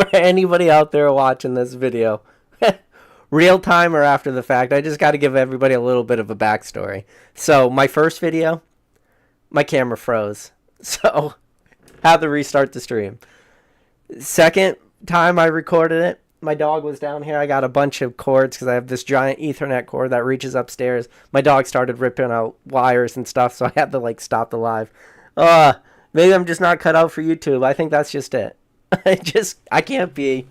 For anybody out there watching this video, real time or after the fact, I just got to give everybody a little bit of a backstory. So, my first video, my camera froze. So, had to restart the stream. Second time I recorded it, my dog was down here. I got a bunch of cords because I have this giant Ethernet cord that reaches upstairs. My dog started ripping out wires and stuff, so I had to stop the live. Uh, Maybe I'm just not cut out for YouTube. I think that's just it. I can't be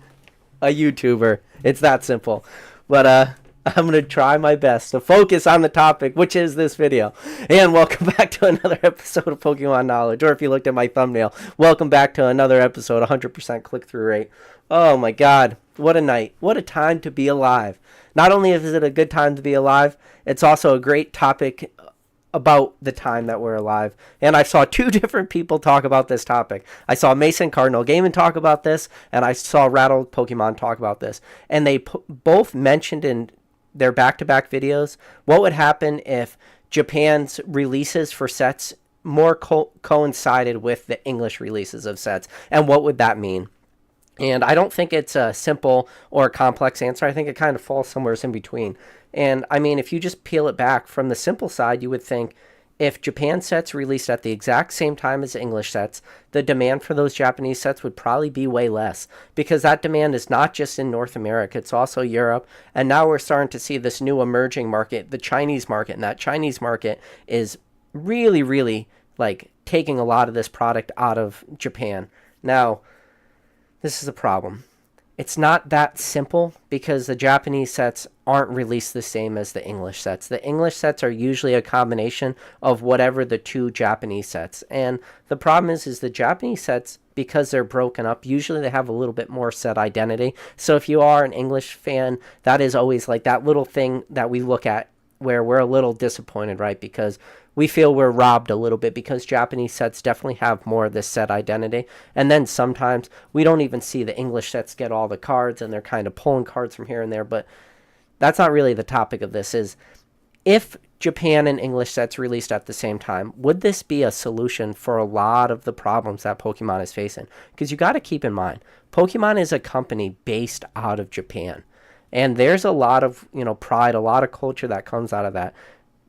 a YouTuber. It's that simple. But I'm going to try my best to focus on the topic, which is this video. And welcome back to another episode of Pokemon Knowledge. Or if you looked at my thumbnail, welcome back to another episode, 100% click-through rate. Oh my god, what a night. What a time to be alive. Not only is it a good time to be alive, it's also a great topic about the time that we're alive. And I saw two different people talk about this topic. I saw Mason Cardinal Gaming talk about this, and I saw Rattle Pokemon talk about this. And they both mentioned in their back-to-back videos what would happen if Japan's releases for sets more coincided with the English releases of sets, and what would that mean. And I don't think it's a simple or a complex answer. I think it kind of falls somewhere in between. And I mean, if you just peel it back from the simple side, you would think if Japan sets released at the exact same time as English sets, the demand for those Japanese sets would probably be way less, because that demand is not just in North America, it's also Europe. And now we're starting to see this new emerging market, the Chinese market. And that Chinese market is really, really taking a lot of this product out of Japan. Now, this is a problem. It's not that simple because the Japanese sets aren't released the same as the English sets. The English sets are usually a combination of whatever the two Japanese sets. And the problem is the Japanese sets, because they're broken up, usually they have a little bit more set identity. So if you are an English fan, that is always that little thing that we look at where we're a little disappointed, right? Because we feel we're robbed a little bit because Japanese sets definitely have more of this set identity. And then sometimes we don't even see the English sets get all the cards, and they're kind of pulling cards from here and there. But that's not really the topic of this. Is if Japan and English sets released at the same time, would this be a solution for a lot of the problems that Pokemon is facing? Because you got to keep in mind, Pokemon is a company based out of Japan. And there's a lot of, pride, a lot of culture that comes out of that.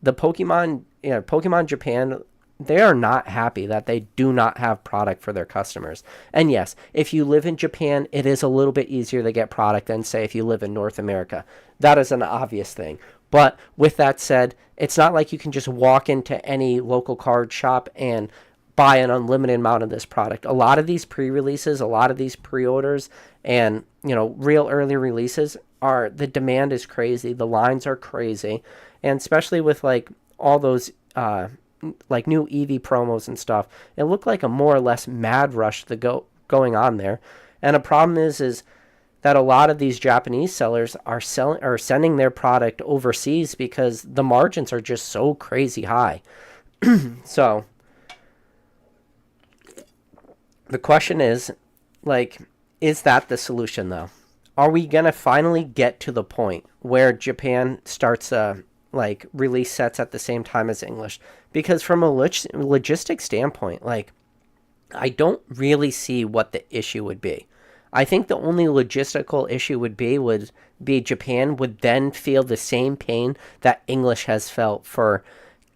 The Pokemon Japan, they are not happy that they do not have product for their customers. And yes, if you live in Japan, it is a little bit easier to get product than, say, if you live in North America. That is an obvious thing. But with that said, it's not like you can just walk into any local card shop and buy an unlimited amount of this product. A lot of these pre-releases, a lot of these pre-orders, and, real early releases the demand is crazy. The lines are crazy. And especially with all those new EV promos and stuff, it looked like a more or less mad rush going on there. And a problem is that a lot of these Japanese sellers are sending their product overseas because the margins are just so crazy high. So the question is that the solution though? Are we going to finally get to the point where Japan starts release sets at the same time as English? Because from a logistic standpoint, I don't really see what the issue would be. I think the only logistical issue would be Japan would then feel the same pain that English has felt for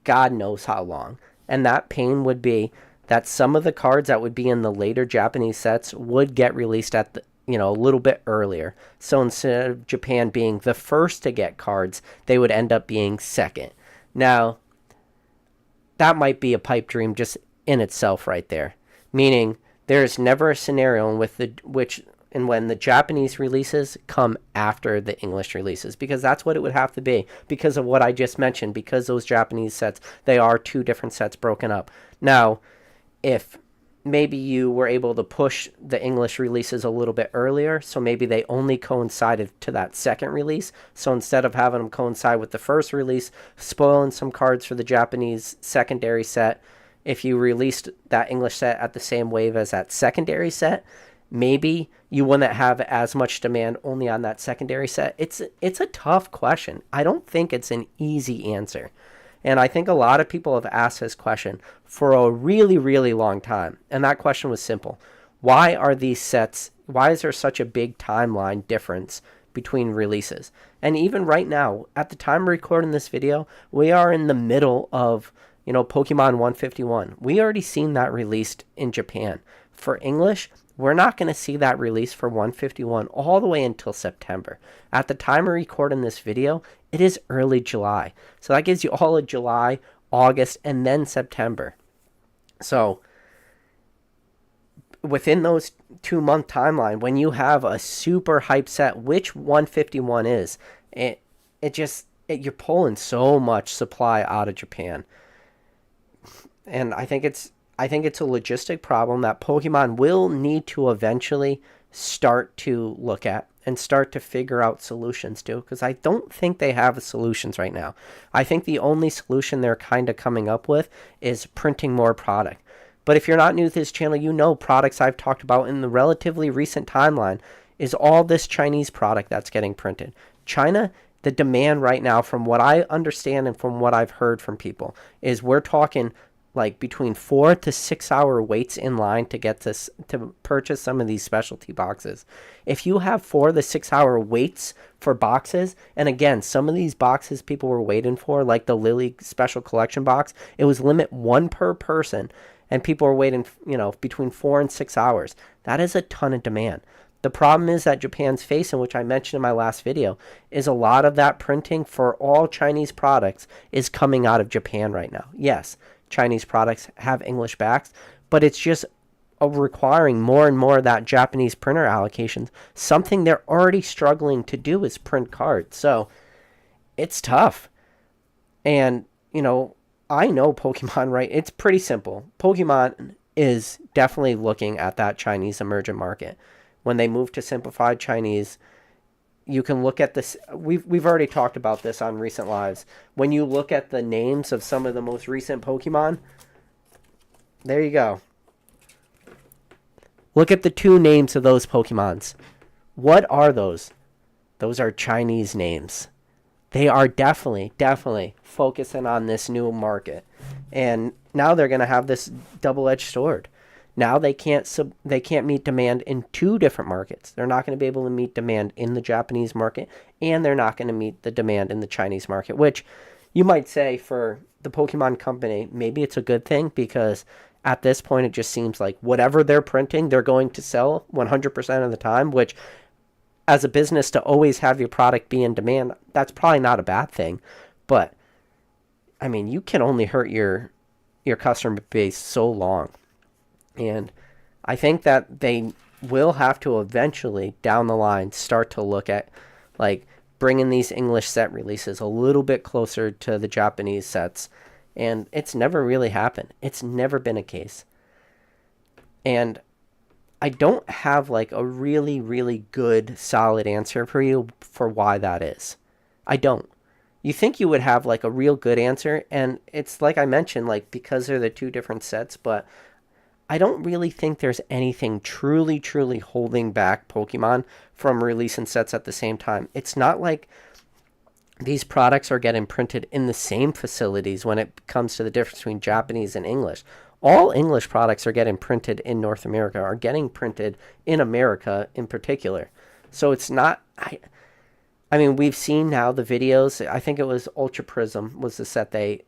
God knows how long. And that pain would be that some of the cards that would be in the later Japanese sets would get released at a little bit earlier. So instead of Japan being the first to get cards, they would end up being second. Now, that might be a pipe dream just in itself right there. Meaning, there's never a scenario when the Japanese releases come after the English releases, because that's what it would have to be, because of what I just mentioned, because those Japanese sets, they are two different sets broken up. Now, if maybe you were able to push the English releases a little bit earlier, so maybe they only coincided to that second release. So instead of having them coincide with the first release, spoiling some cards for the Japanese secondary set, if you released that English set at the same wave as that secondary set, maybe you wouldn't have as much demand only on that secondary set. It's a tough question. I don't think it's an easy answer. And I think a lot of people have asked this question for a really, really long time. And that question was simple. why is there such a big timeline difference between releases? And even right now, at the time of recording this video, we are in the middle of, Pokemon 151. We already seen that released in Japan. For English, we're not going to see that release for 151 all the way until September. At the time of recording this video, it is early July. So that gives you all of July, August, and then September. So within those 2-month timeline, when you have a super hype set, which 151 is, you're pulling so much supply out of Japan. And I think it's a logistic problem that Pokemon will need to eventually start to look at and start to figure out solutions to, because I don't think they have solutions right now. I think the only solution they're kind of coming up with is printing more product. But if you're not new to this channel, you know products I've talked about in the relatively recent timeline is all this Chinese product that's getting printed. China, the demand right now, from what I understand and from what I've heard from people, is we're talking like between 4 to 6 hour waits in line to get this, to purchase some of these specialty boxes. If you have 4 to 6 hour waits for boxes, and again, some of these boxes people were waiting for, like the Lily special collection box, it was limit 1 per person, and people were waiting, between 4 and 6 hours. That is a ton of demand. The problem is that Japan's facing, which I mentioned in my last video, is a lot of that printing for all Chinese products is coming out of Japan right now. Yes, Chinese products have English backs, but it's just requiring more and more of that Japanese printer allocations. Something they're already struggling to do is print cards. So it's tough. And, I know Pokemon, right? It's pretty simple. Pokemon is definitely looking at that Chinese emergent market. When they move to simplified Chinese, you can look at this. We've already talked about this on recent lives. When you look at the names of some of the most recent Pokemon, there you go. Look at the 2 names of those Pokemons. What are those? Those are Chinese names. They are definitely focusing on this new market. And now they're going to have this double-edged sword. Now they can't meet demand in 2 different markets. They're not going to be able to meet demand in the Japanese market, and they're not going to meet the demand in the Chinese market, which you might say for the Pokemon company, maybe it's a good thing, because at this point it just seems like whatever they're printing, they're going to sell 100% of the time, which as a business, to always have your product be in demand, that's probably not a bad thing. But I mean, you can only hurt your customer base so long. And I think that they will have to eventually, down the line, start to look at like bringing these English set releases a little bit closer to the Japanese sets. And it's never really happened. It's never been a case. And I don't have like a really, really good, solid answer for you for why that is. I don't. You think you would have like a real good answer, and it's like I mentioned, like because they're the 2 different sets, but I don't really think there's anything truly, truly holding back Pokemon from releasing sets at the same time. It's not like these products are getting printed in the same facilities when it comes to the difference between Japanese and English. All English products are getting printed in North America, are getting printed in America in particular. So it's not, I mean, we've seen now the videos. I think it was Ultra Prism was the set they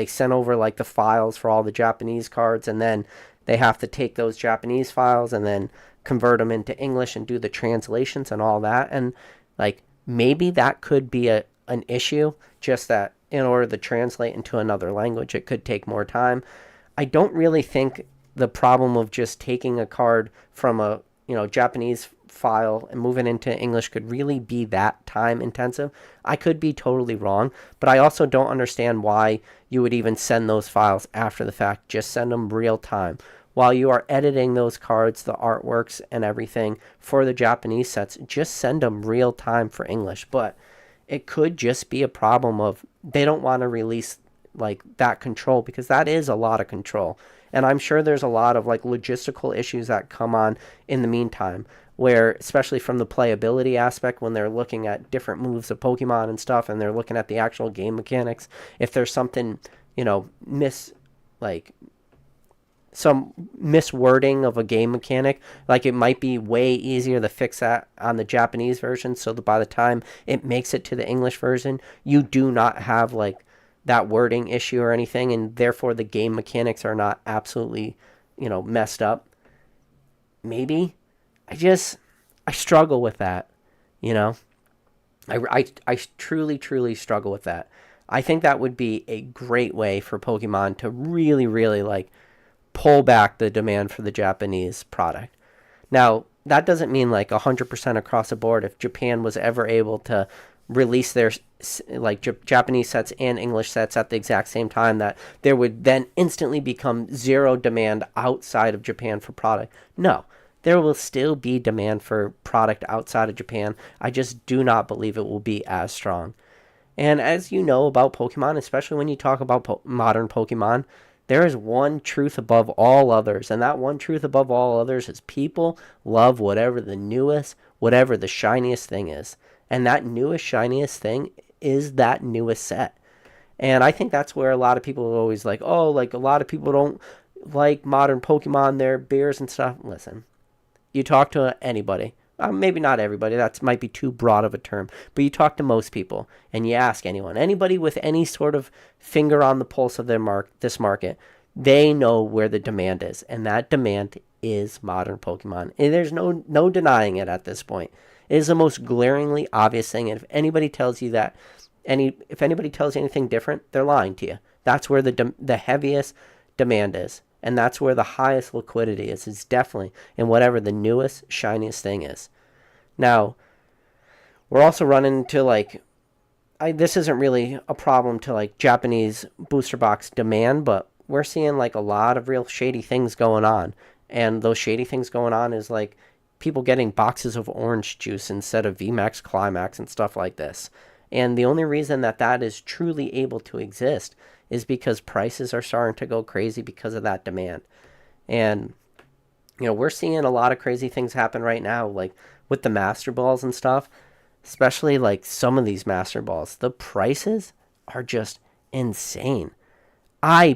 sent over like the files for all the Japanese cards, and then they have to take those Japanese files and then convert them into English and do the translations and all that. And like maybe that could be an issue, just that in order to translate into another language, it could take more time. I don't really think the problem of just taking a card from a Japanese file and moving into English could really be that time intensive. I could be totally wrong, but I also don't understand why you would even send those files after the fact. Just send them real time. While you are editing those cards, the artworks and everything for the Japanese sets, just send them real time for English. But it could just be a problem of they don't want to release like that control, because that is a lot of control. And I'm sure there's a lot of like logistical issues that come on in the meantime, where especially from the playability aspect, when they're looking at different moves of Pokemon and stuff, and they're looking at the actual game mechanics, if there's something, some miswording of a game mechanic. Like, it might be way easier to fix that on the Japanese version, so that by the time it makes it to the English version, you do not have like that wording issue or anything, and therefore the game mechanics are not absolutely, messed up. Maybe. I struggle with that, you know? I truly, truly struggle with that. I think that would be a great way for Pokemon to really, really like pull back the demand for the Japanese product. Now, that doesn't mean like 100% across the board. If Japan was ever able to release their like Japanese sets and English sets at the exact same time, that there would then instantly become zero demand outside of Japan for product. No, there will still be demand for product outside of Japan. I just do not believe it will be as strong. And as you know about Pokemon, especially when you talk about modern Pokemon, there is one truth above all others. And that one truth above all others is people love whatever the newest, whatever the shiniest thing is. And that newest, shiniest thing is that newest set. And I think that's where a lot of people are always like, oh, like a lot of people don't like modern Pokemon, they're bears and stuff. Listen, you talk to anybody. Maybe not everybody, that might be too broad of a term, but you talk to most people and you ask anybody with any sort of finger on the pulse of this market, they know where the demand is, and that demand is modern Pokemon. And there's no denying it at this point. It is the most glaringly obvious thing, and if anybody tells you anything different, they're lying to you. That's where the heaviest demand is. And that's where the highest liquidity is. It's definitely in whatever the newest, shiniest thing is. Now, we're also running into like, this isn't really a problem to like Japanese booster box demand, but we're seeing like a lot of real shady things going on. And those shady things going on is like people getting boxes of orange juice instead of VMAX Climax and stuff like this. And the only reason that is truly able to exist is because prices are starting to go crazy because of that demand. And, we're seeing a lot of crazy things happen right now, like with the Master Balls and stuff, especially like some of these Master Balls. The prices are just insane. I'm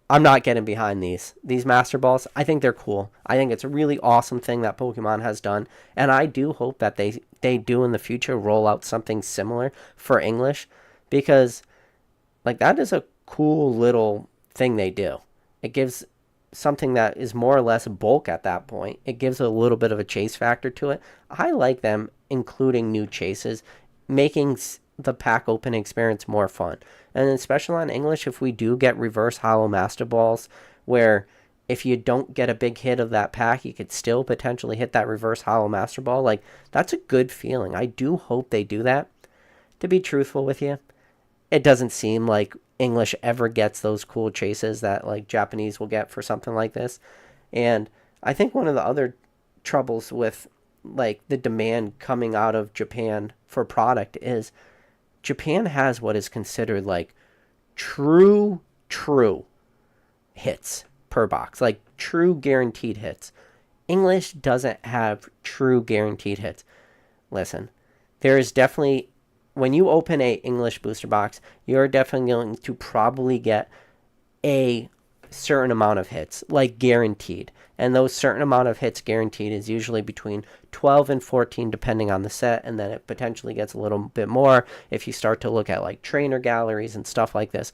not getting behind these Master Balls. I think they're cool. I think it's a really awesome thing that Pokemon has done. And I do hope that they do in the future roll out something similar for English, because like that is a cool little thing they do. It gives something that is more or less bulk at that point. It gives a little bit of a chase factor to it. I like them including new chases, making the pack opening experience more fun. And especially on English, if we do get reverse hollow Master Balls, where if you don't get a big hit of that pack, you could still potentially hit that reverse hollow Master Ball. Like, that's a good feeling. I do hope they do that. To be truthful with you, it doesn't seem like English ever gets those cool chases that like Japanese will get for something like this. And I think one of the other troubles with like the demand coming out of Japan for product is Japan has what is considered like true hits per box, like true guaranteed hits. English doesn't have true guaranteed hits. Listen, there is definitely, when you open a English booster box, you're definitely going to probably get a certain amount of hits, like guaranteed. And those certain amount of hits guaranteed is usually between 12 and 14 depending on the set, and then it potentially gets a little bit more if you start to look at like trainer galleries and stuff like this.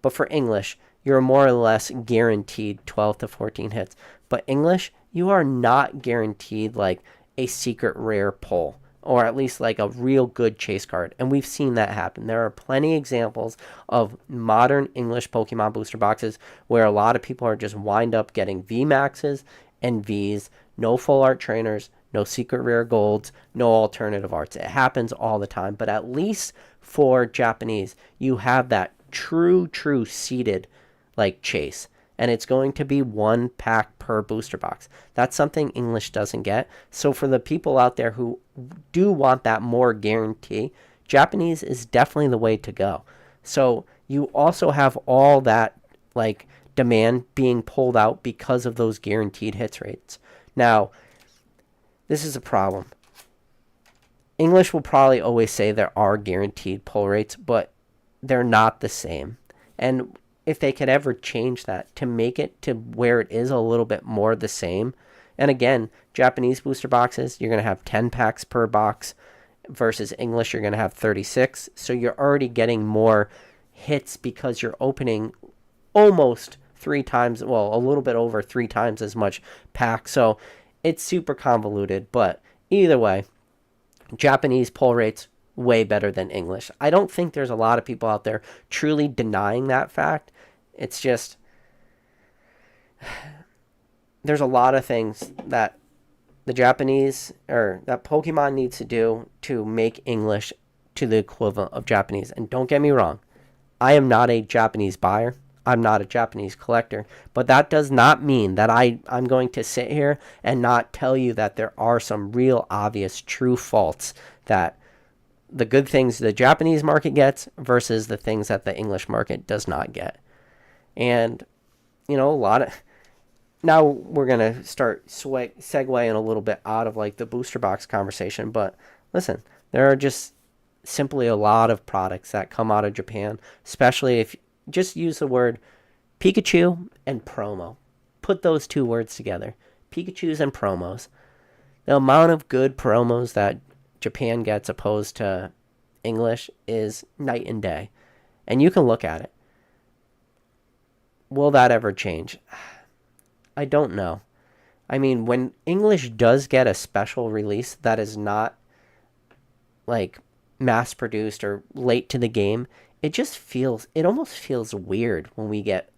But for English, you're more or less guaranteed 12 to 14 hits. But English, you are not guaranteed like a secret rare pull, or at least like a real good chase card. And we've seen that happen. There are plenty of examples of modern English Pokemon booster boxes where a lot of people are just wind up getting VMAXs and Vs, no full art trainers, no secret rare golds, no alternative arts. It happens all the time. But at least for Japanese, you have that true seeded like chase. And it's going to be one pack per booster box. That's something English doesn't get. So for the people out there who do want that more guarantee, Japanese is definitely the way to go. So you also have all that like demand being pulled out because of those guaranteed hits rates. Now, this is a problem. English will probably always say there are guaranteed pull rates, but they're not the same. And if they could ever change that to make it to where it is a little bit more the same. And again, Japanese booster boxes, you're going to have 10 packs per box versus English, you're going to have 36. So you're already getting more hits because you're opening almost 3 times, well, a little bit over 3 times as much pack. So it's super convoluted, but either way, Japanese pull rates way better than English. I don't think there's a lot of people out there truly denying that fact. It's just there's a lot of things that the Japanese or that Pokemon needs to do to make English to the equivalent of Japanese. And don't get me wrong, I am not a Japanese buyer. I'm not a Japanese collector, but that does not mean that I'm going to sit here and not tell you that there are some real obvious true faults that the good things the Japanese market gets versus the things that the English market does not get. And, you know, now we're going to start segueing a little bit out of like the booster box conversation, but listen, there are just simply a lot of products that come out of Japan, especially if just use the word Pikachu and promo. Put those 2 words together. Pikachus and promos. The amount of good promos that Japan gets opposed to English is night and day. And you can look at it. Will that ever change? I don't know. I mean, when English does get a special release that is not like mass produced or late to the game, it almost feels weird when we get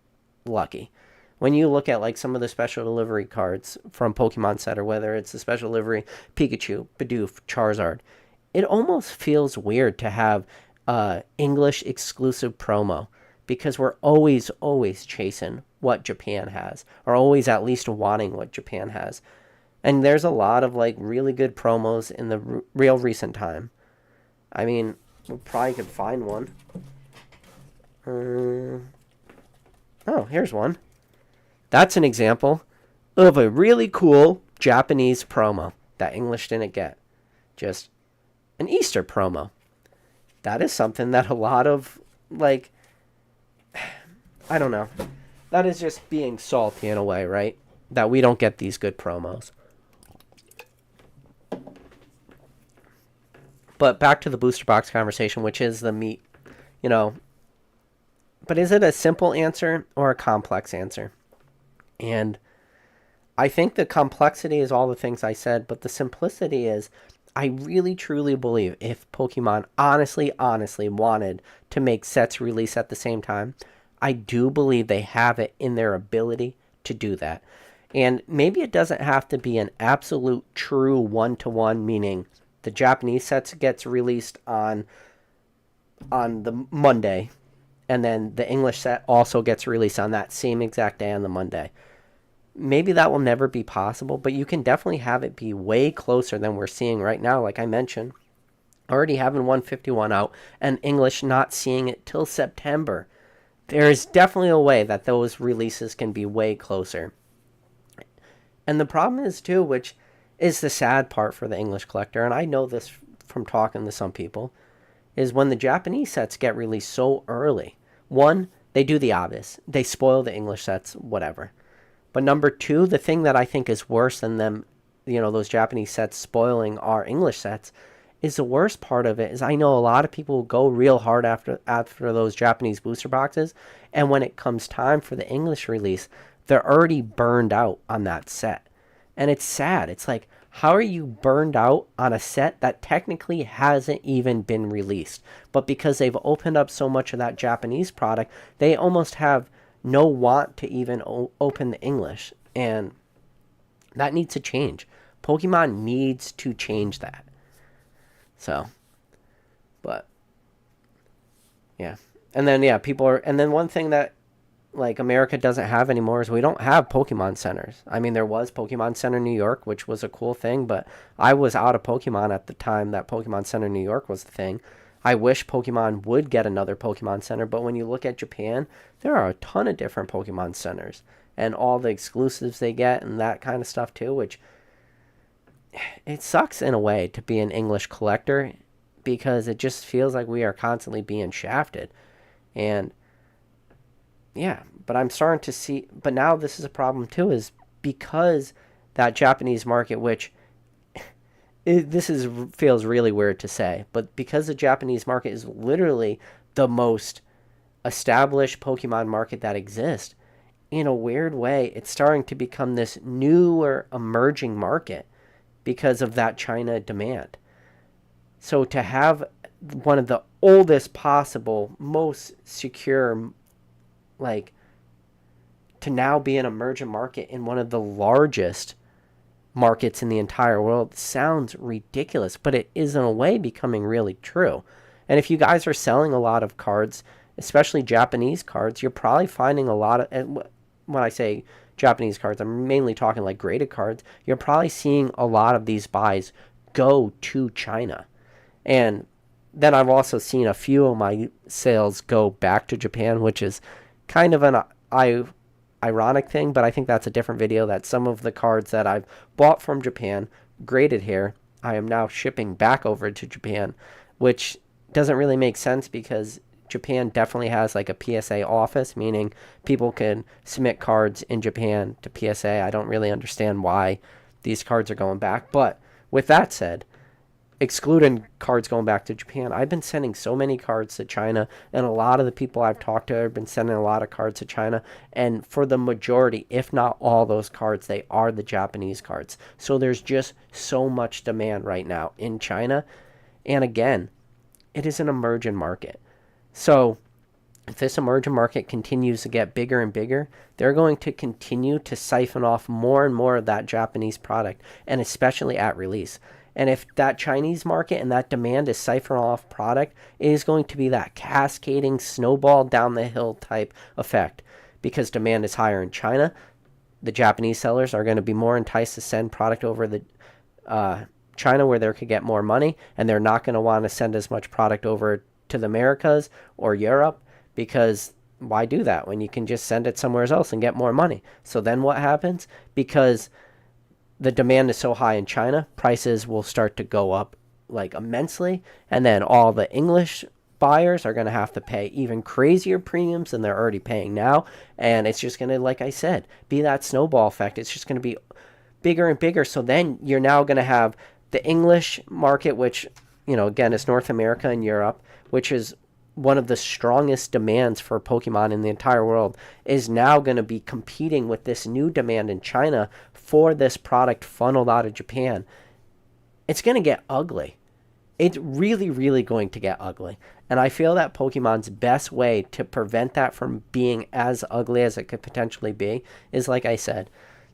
lucky. When you look at like some of the special delivery cards from Pokemon Center, whether it's the special delivery Pikachu, Bidoof, Charizard, it almost feels weird to have English exclusive promo because we're always chasing what Japan has, or always at least wanting what Japan has. And there's a lot of like really good promos in the real recent time. I mean, we probably could find one. Oh, here's one. That's an example of a really cool Japanese promo that English didn't get. Just an Easter promo. That is something that a lot of, like, I don't know. That is just being salty in a way, right? That we don't get these good promos. But back to the booster box conversation, which is the meat, you know. But is it a simple answer or a complex answer? And I think the complexity is all the things I said, but the simplicity is I really truly believe if Pokemon honestly wanted to make sets release at the same time, I do believe they have it in their ability to do that. And maybe it doesn't have to be an absolute true one-to-one, meaning the Japanese sets gets released on the Monday, and then the English set also gets released on that same exact day on the Monday. Maybe that will never be possible, but you can definitely have it be way closer than we're seeing right now, like I mentioned. Already having 151 out, and English not seeing it till September. There is definitely a way that those releases can be way closer. And the problem is, too, which is the sad part for the English collector, and I know this from talking to some people, is when the Japanese sets get released so early. One, they do the obvious. They spoil the English sets, whatever. But number 2, the thing that I think is worse than them, those Japanese sets spoiling our English sets, is the worst part of it is I know a lot of people go real hard after those Japanese booster boxes, and when it comes time for the English release, they're already burned out on that set. And it's sad. It's like, how are you burned out on a set that technically hasn't even been released? But because they've opened up so much of that Japanese product, they almost have no want to even open the English. And that needs to change. Pokemon needs to change that. So, but, yeah. And then, and then one thing that, like, America doesn't have anymore is we don't have Pokemon centers. I mean, there was Pokemon Center New York, which was a cool thing, but I was out of Pokemon at the time that Pokemon Center New York was the thing. I wish Pokemon would get another Pokemon Center, but when you look at Japan, there are a ton of different Pokemon Centers, and all the exclusives they get and that kind of stuff too, which it sucks in a way to be an English collector because it just feels like we are constantly being shafted. And Yeah, but I'm starting to see, but now this is a problem too, is because that Japanese market, which this is feels really weird to say, but because the Japanese market is literally the most established Pokemon market that exists, in a weird way, it's starting to become this newer emerging market because of that China demand. So to have one of the oldest possible, most secure, like, to now be an emergent market in one of the largest markets in the entire world sounds ridiculous, but it is in a way becoming really true. And if you guys are selling a lot of cards, especially Japanese cards, you're probably finding a lot of, and when I say Japanese cards, I'm mainly talking like graded cards, you're probably seeing a lot of these buys go to China. And then I've also seen a few of my sales go back to Japan, which is kind of an ironic thing, but I think that's a different video. That some of the cards that I've bought from Japan, graded here, I am now shipping back over to Japan, which doesn't really make sense because Japan definitely has like a PSA office, meaning people can submit cards in Japan to PSA. I don't really understand why these cards are going back. But with that said, excluding cards going back to Japan, I've been sending so many cards to China, and a lot of the people I've talked to have been sending a lot of cards to China, and for the majority, if not all those cards, they are the Japanese cards. So there's just so much demand right now in China, and again, it is an emerging market. So if this emerging market continues to get bigger and bigger, they're going to continue to siphon off more and more of that Japanese product, and especially at release. And if that Chinese market and that demand is siphoning off product, it is going to be that cascading snowball down the hill type effect. Because demand is higher in China, the Japanese sellers are going to be more enticed to send product over the China where they could get more money, and they're not going to want to send as much product over to the Americas or Europe, because why do that when you can just send it somewhere else and get more money? So then what happens? Because the demand is so high in China, prices will start to go up like immensely, and then all the English buyers are going to have to pay even crazier premiums than they're already paying now, and it's just going to, like I said, be that snowball effect. It's just going to be bigger and bigger. So then you're now going to have the English market, which, you know, again, is North America and Europe, which is one of the strongest demands for Pokemon in the entire world, is now going to be competing with this new demand in China for this product funneled out of Japan. It's going to get ugly. It's really, really going to get ugly. And I feel that Pokemon's best way to prevent that from being as ugly as it could potentially be is, like I said,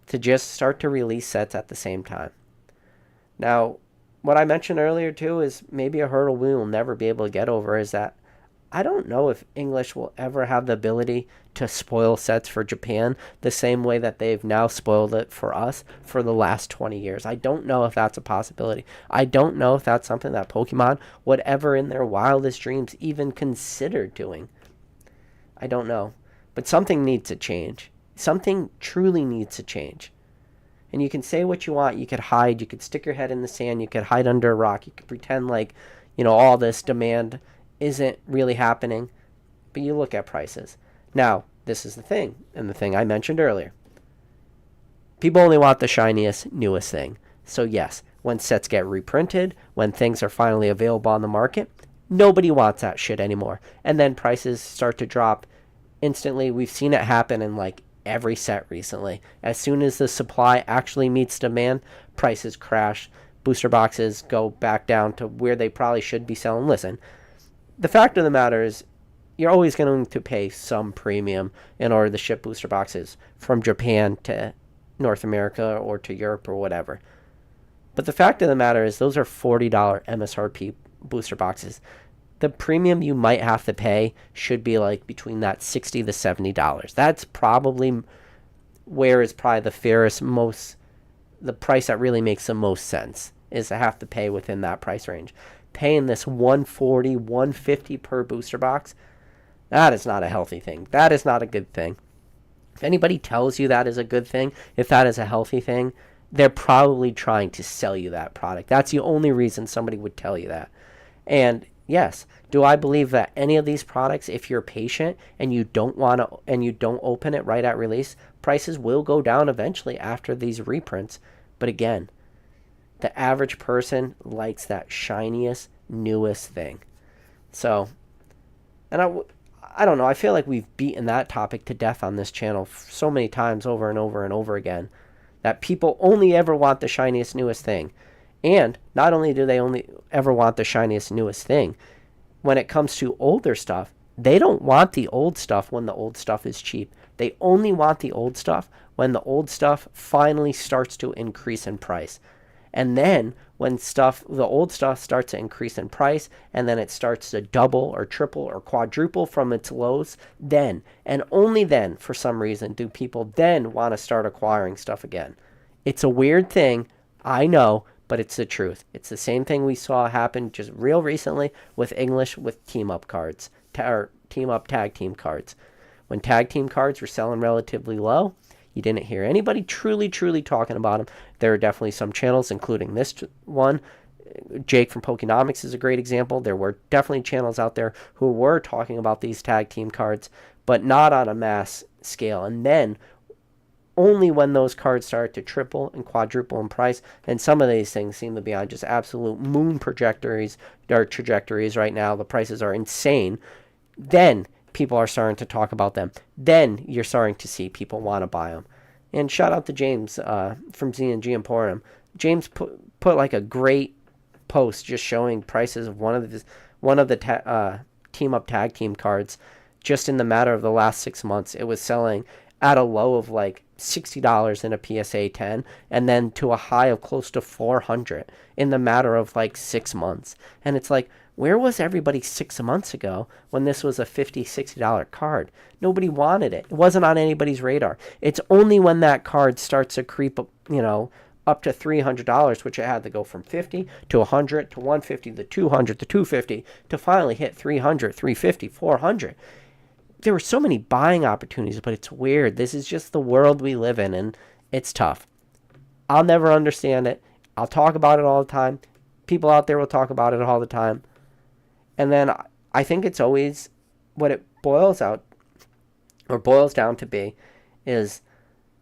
to just start to release sets at the same time. Now, what I mentioned earlier too is maybe a hurdle we will never be able to get over is that I don't know if English will ever have the ability to spoil sets for Japan the same way that they've now spoiled it for us for the last 20 years. I don't know if that's a possibility. I don't know if that's something that Pokemon would ever in their wildest dreams even consider doing. I don't know. But something needs to change. Something truly needs to change. And you can say what you want. You could hide. You could stick your head in the sand. You could hide under a rock. You could pretend like, you know, all this demand isn't really happening. But you look at prices. Now, this is the thing, and the thing I mentioned earlier. People only want the shiniest, newest thing. So yes, when sets get reprinted, when things are finally available on the market, nobody wants that shit anymore. And then prices start to drop instantly. We've seen it happen in like every set recently. As soon as the supply actually meets demand, prices crash. Booster boxes go back down to where they probably should be selling. Listen, the fact of the matter is, you're always going to pay some premium in order to ship booster boxes from Japan to North America or to Europe or whatever. But the fact of the matter is, those are $40 MSRP booster boxes. The premium you might have to pay should be like between that $60 to $70. That's probably where is probably the fairest, the price that really makes the most sense, is to have to pay within that price range. Paying this $140, $150 per booster box, that is not a healthy thing. That is not a good thing. If anybody tells you that is a good thing, if that is a healthy thing, they're probably trying to sell you that product. That's the only reason somebody would tell you that. And Yes. Do I believe that any of these products, if you're patient and you don't want to, and you don't open it right at release, prices will go down eventually after these reprints. But again, the average person likes that shiniest, newest thing. So, and I don't know. I feel like we've beaten that topic to death on this channel so many times over and over and over again, that people only ever want the shiniest, newest thing. And not only do they only ever want the shiniest, newest thing, when it comes to older stuff, they don't want the old stuff when the old stuff is cheap. They only want the old stuff when the old stuff finally starts to increase in price. And then when the old stuff starts to increase in price, and then it starts to double or triple or quadruple from its lows, then, and only then, for some reason, do people then want to start acquiring stuff again. It's a weird thing, I know, but it's the truth. It's the same thing we saw happen just real recently with English with team-up cards, or team-up tag team cards. When tag team cards were selling relatively low, you didn't hear anybody truly talking about them. There are definitely some channels, including this one. Jake from Pokenomics is a great example. There were definitely channels out there who were talking about these tag team cards, but not on a mass scale. And then only when those cards started to triple and quadruple in price, and some of these things seem to be on just absolute moon trajectories right now. The prices are insane. Then people are starting to talk about them. Then you're starting to see people want to buy them. And shout out to James from Z&G Emporium. James put like a great post just showing prices of one of the team up tag team cards. Just in the matter of the last 6 months, it was selling at a low of like $60 in a PSA 10, and then to a high of close to $400 in the matter of like 6 months. And it's like, where was everybody 6 months ago when this was a $50, $60 card? Nobody wanted it. It wasn't on anybody's radar. It's only when that card starts to creep up, up to $300, which it had to go from 50 to 100 to 150 to 200 to 250 to finally hit 300, 350, 400. There were so many buying opportunities, but it's weird. This is just the world we live in, and it's tough. I'll never understand it. I'll talk about it all the time. People out there will talk about it all the time. And then I think it's always what it boils down to be is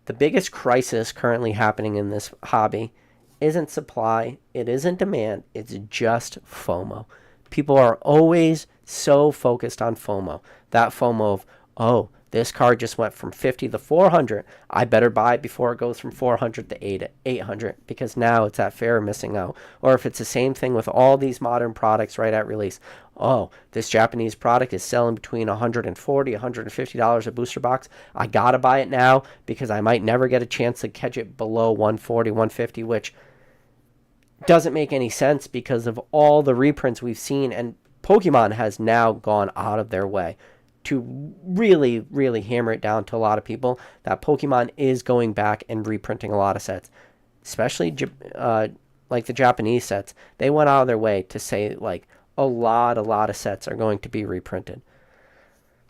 the biggest crisis currently happening in this hobby isn't supply, it isn't demand, it's just FOMO. People are always so focused on FOMO. That FOMO of, oh, this card just went from 50 to 400. I better buy it before it goes from 400 to 800 because now it's that fear of missing out. Or if it's the same thing with all these modern products right at release. Oh, this Japanese product is selling between $140, $150 a booster box. I got to buy it now because I might never get a chance to catch it below 140, 150, which doesn't make any sense because of all the reprints we've seen. And Pokemon has now gone out of their way to really hammer it down to a lot of people that Pokemon is going back and reprinting a lot of sets, especially like the Japanese sets. They went out of their way to say like a lot of sets are going to be reprinted.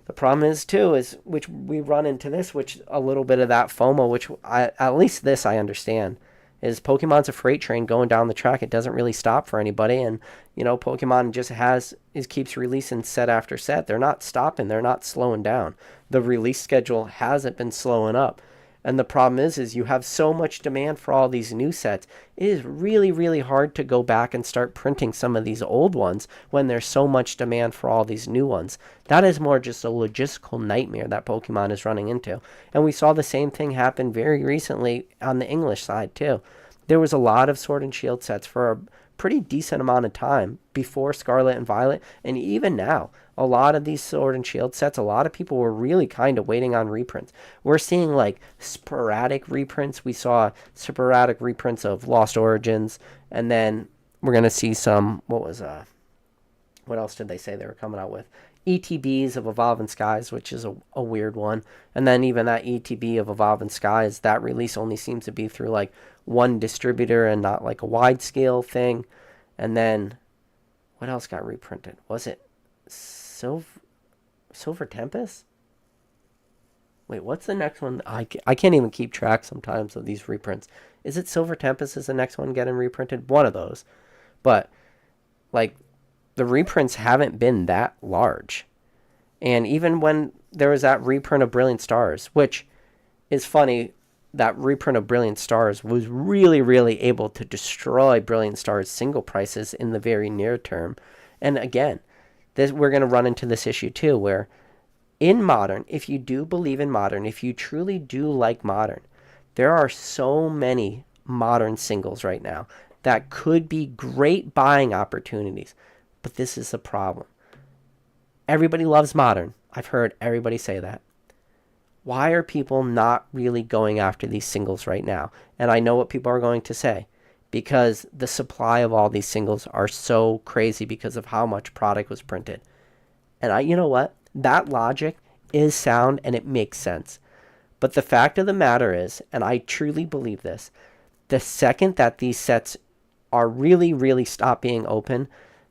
The problem is too is which we run into this, which a little bit of that FOMO, which at least this I understand, is Pokemon's a freight train going down the track. It doesn't really stop for anybody, and Pokemon just keeps releasing set after set. They're not stopping. They're not slowing down. The release schedule hasn't been slowing up. And the problem is you have so much demand for all these new sets. It is really hard to go back and start printing some of these old ones when there's so much demand for all these new ones. That is more just a logistical nightmare that Pokemon is running into. And we saw the same thing happen very recently on the English side too. There was a lot of Sword and Shield sets for a pretty decent amount of time before Scarlet and Violet, and even now. A lot of these Sword and Shield sets, a lot of people were really kind of waiting on reprints. We're seeing like sporadic reprints. We saw sporadic reprints of Lost Origins, and then we're going to see some, what else did they say they were coming out with? ETBs of Evolving Skies, which is a weird one. And then even that ETB of Evolving Skies, that release only seems to be through like one distributor and not like a wide scale thing. And then what else got reprinted? Was it Silver Tempest? Wait, what's the next one? I can't even keep track sometimes of these reprints. Is it Silver Tempest is the next one getting reprinted? One of those. But like the reprints haven't been that large. And even when there was that reprint of Brilliant Stars, which is funny, that reprint of Brilliant Stars was really, really able to destroy Brilliant Stars single prices in the very near term. And again, we're going to run into this issue too, where in Modern, if you do believe in Modern, if you truly do like Modern, there are so many Modern singles right now that could be great buying opportunities. But this is the problem. Everybody loves Modern. I've heard everybody say that. Why are people not really going after these singles right now? And I know what people are going to say. Because the supply of all these singles are so crazy because of how much product was printed. And you know what? That logic is sound and it makes sense. But the fact of the matter is, and I truly believe this, the second that these sets are really, really stop being open,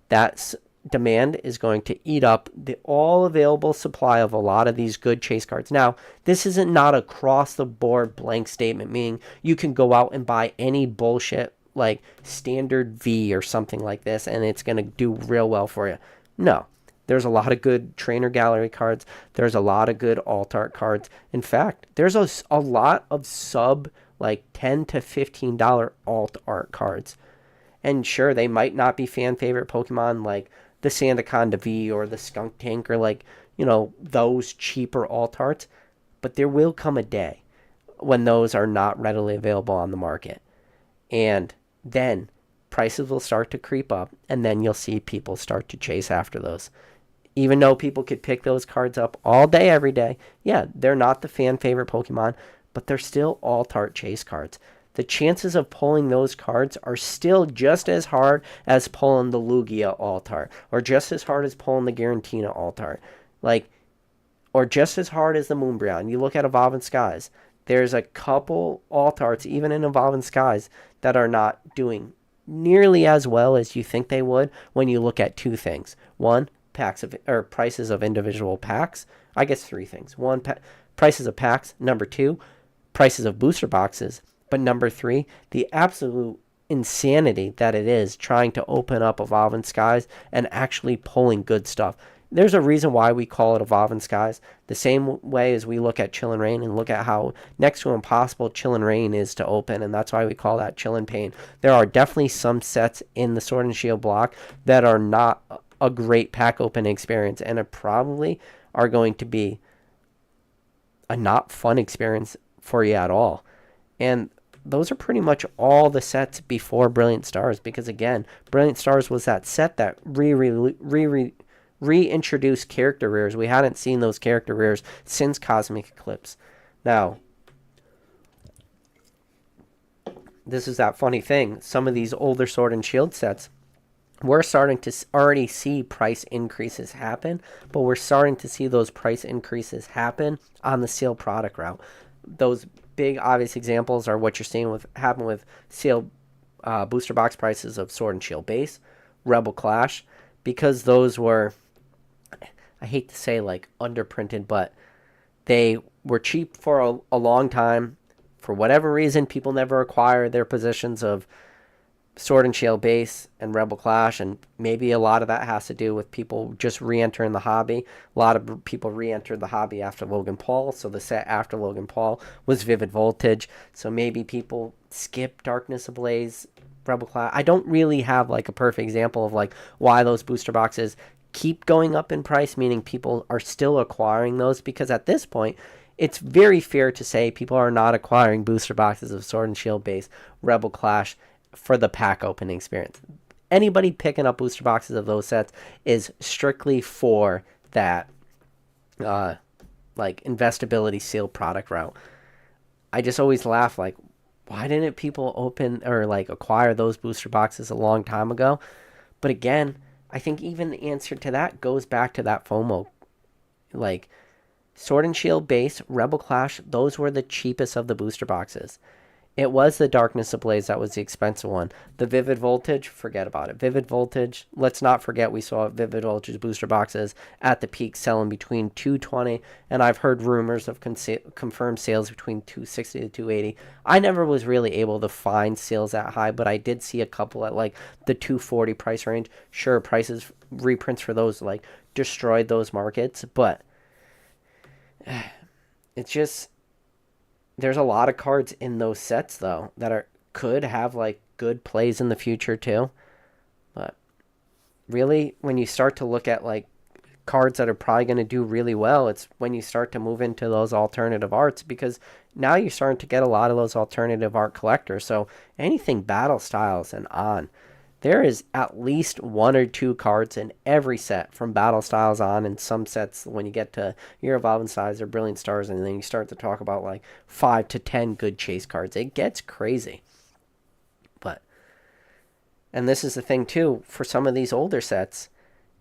that demand is going to eat up the all available supply of a lot of these good chase cards. Now, this isn't not across the board blank statement, meaning you can go out and buy any bullshit like standard V or something like this and it's going to do real well for you. No. There's a lot of good trainer gallery cards. There's a lot of good alt art cards. In fact, there's a lot of sub like $10 to $15 alt art cards. And sure, they might not be fan favorite Pokemon like the Sandaconda V or the Skunk Tank or like, those cheaper alt arts. But there will come a day when those are not readily available on the market. And then prices will start to creep up and then you'll see people start to chase after those. Even though people could pick those cards up all day, every day, yeah, they're not the fan favorite Pokemon, but they're still alt-art chase cards. The chances of pulling those cards are still just as hard as pulling the Lugia alt-art, or just as hard as pulling the Garantina alt-art, or just as hard as the Moonbreon. You look at Evolving Skies, there's a couple alt-arts, even in Evolving Skies, that are not doing nearly as well as you think they would when you look at two things. One, prices of individual packs. I guess three things. One, prices of packs. Number two, prices of booster boxes. But number three, the absolute insanity that it is trying to open up Evolving Skies and actually pulling good stuff. There's a reason why we call it Evolving Skies. The same way as we look at Chill and Rain and look at how next to impossible Chill and Rain is to open, and that's why we call that Chill and Pain. There are definitely some sets in the Sword and Shield block that are not a great pack opening experience and it probably are going to be a not fun experience for you at all. And those are pretty much all the sets before Brilliant Stars, because again, Brilliant Stars was that set that reintroduced character rares. We hadn't seen those character rares since Cosmic Eclipse. Now, this is that funny thing. Some of these older Sword and Shield sets, we're starting to already see price increases happen, but we're starting to see those price increases happen on the sealed product route. Those big obvious examples are what you're seeing happen with sealed booster box prices of Sword and Shield Base, Rebel Clash, because those were, I hate to say like underprinted, but they were cheap for a long time. For whatever reason, people never acquired their positions of Sword and Shield Base and Rebel Clash, and maybe a lot of that has to do with people just re-entering the hobby. A lot of people re-entered the hobby after Logan Paul, so the set after Logan Paul was Vivid Voltage, so maybe people skip Darkness Ablaze, Rebel Clash. I don't really have like a perfect example of like why those booster boxes keep going up in price, meaning people are still acquiring those, because at this point, it's very fair to say people are not acquiring booster boxes of Sword and Shield Base, Rebel Clash, for the pack opening experience. Anybody picking up booster boxes of those sets is strictly for that like investability sealed product route. I just always laugh like, why didn't people open or like acquire those booster boxes a long time ago? But again, I think even the answer to that goes back to that FOMO. Like Sword and Shield Base, Rebel Clash, those were the cheapest of the booster boxes. It was the Darkness Ablaze that was the expensive one. The Vivid Voltage, forget about it. Vivid Voltage, let's not forget we saw Vivid Voltage booster boxes at the peak selling between 220, and I've heard rumors of confirmed sales between 260 to 280. I never was really able to find sales that high, but I did see a couple at like the 240 price range. Sure, prices, reprints for those like destroyed those markets, but it's just there's a lot of cards in those sets though that are could have like good plays in the future too. But really, when you start to look at like cards that are probably going to do really well, it's when you start to move into those alternative arts, because now you're starting to get a lot of those alternative art collectors. So anything battle styles and on, there is at least one or two cards in every set from battle styles on, and some sets when you get to your evolving styles or brilliant stars, and then you start to talk about like 5 to 10 good chase cards. It gets crazy. But and this is the thing too, for some of these older sets,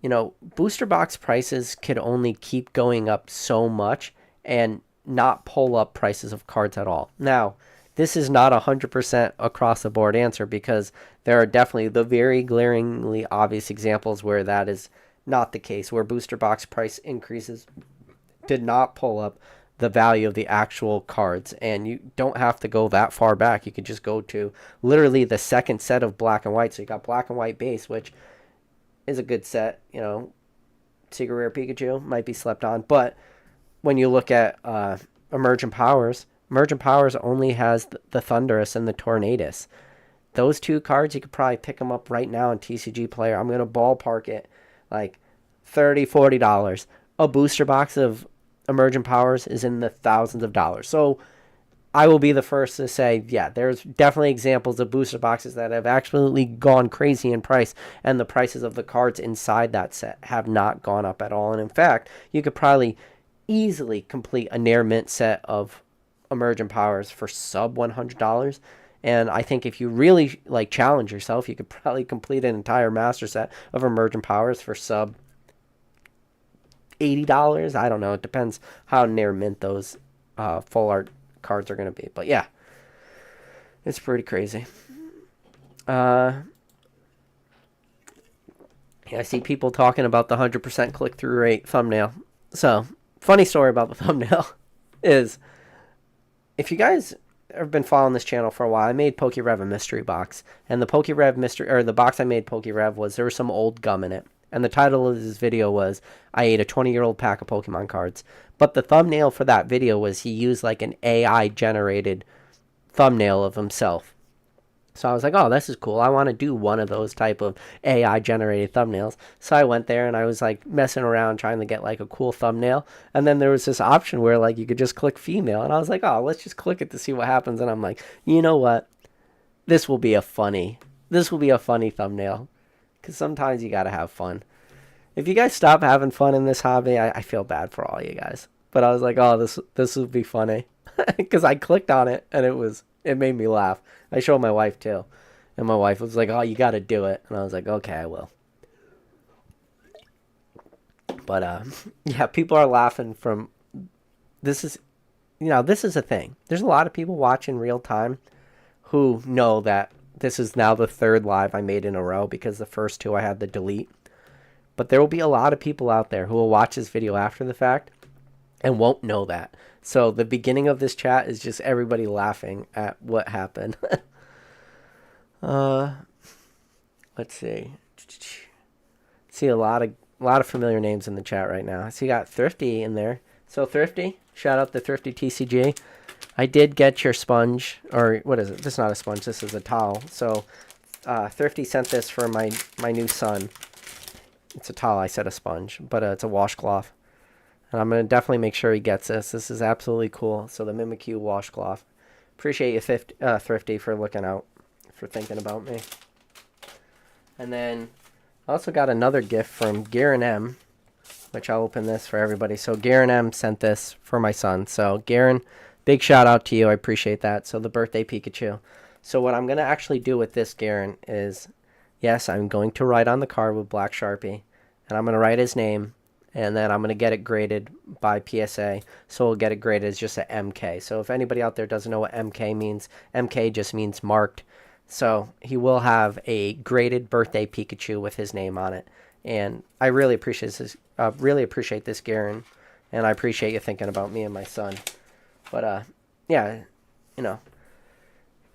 you know, booster box prices could only keep going up so much and not pull up prices of cards at all. Now, this is not a 100% across the board answer, because there are definitely the very glaringly obvious examples where that is not the case, where booster box price increases did not pull up the value of the actual cards. And you don't have to go that far back. You could just go to literally the second set of black and white. So you got black and white base, which is a good set. You know, Secret Rare Pikachu might be slept on. But when you look at Emergent Powers only has the Thundurus and the Tornadus. Those two cards, you could probably pick them up right now in TCG Player. I'm going to ballpark it like $30, $40. A booster box of Emergent Powers is in the thousands of dollars. So I will be the first to say, yeah, there's definitely examples of booster boxes that have absolutely gone crazy in price, and the prices of the cards inside that set have not gone up at all. And in fact, you could probably easily complete a near mint set of Emergent Powers for sub $100. And I think if you really like challenge yourself, you could probably complete an entire master set of Emergent Powers for sub $80. I don't know. It depends how near mint those full art cards are going to be. But yeah, it's pretty crazy. Yeah, I see people talking about the 100% click-through rate thumbnail. So, funny story about the thumbnail is, if you guys have been following this channel for a while, I made PokeRev a mystery box. And the PokeRev mystery, or the box I made PokeRev, was there was some old gum in it. And the title of this video was, I ate a 20-year-old pack of Pokemon cards. But the thumbnail for that video was he used like an AI-generated thumbnail of himself. So I was like, oh, this is cool. I want to do one of those type of AI-generated thumbnails. So I went there and I was like messing around trying to get like a cool thumbnail. And then there was this option where like you could just click female. And I was like, oh, let's just click it to see what happens. And I'm like, you know what? This will be a funny thumbnail. Because sometimes you got to have fun. If you guys stop having fun in this hobby, I feel bad for all you guys. But I was like, oh, this would be funny. Because I clicked on it and it made me laugh. I showed my wife too. And my wife was like, oh, you got to do it. And I was like, okay, I will. But yeah, people are laughing from, this is a thing. There's a lot of people watching real time who know that this is now the third live I made in a row, because the first two I had to delete. But there will be a lot of people out there who will watch this video after the fact and won't know that. So the beginning of this chat is just everybody laughing at what happened. Let's see. See a lot of familiar names in the chat right now. I see you got Thrifty in there. So Thrifty, shout out to Thrifty TCG. I did get your sponge, or what is it? This is not a sponge. This is a towel. So Thrifty sent this for my new son. It's a towel. I said a sponge, but it's a washcloth. And I'm going to definitely make sure he gets this. This is absolutely cool. So the Mimikyu washcloth. Appreciate you, Thrifty, for looking out, for thinking about me. And then I also got another gift from Garen M, which I'll open this for everybody. So Garen M sent this for my son. So Garen, big shout out to you. I appreciate that. So the birthday Pikachu. So what I'm going to actually do with this, Garen, is, yes, I'm going to write on the card with black Sharpie. And I'm going to write his name. and then I'm going to get it graded by PSA, so we'll get it graded as just a MK. So if anybody out there doesn't know what MK means, MK just means marked. So he will have a graded birthday Pikachu with his name on it, and I really appreciate this, Garen, and I appreciate you thinking about me and my son. But yeah, you know,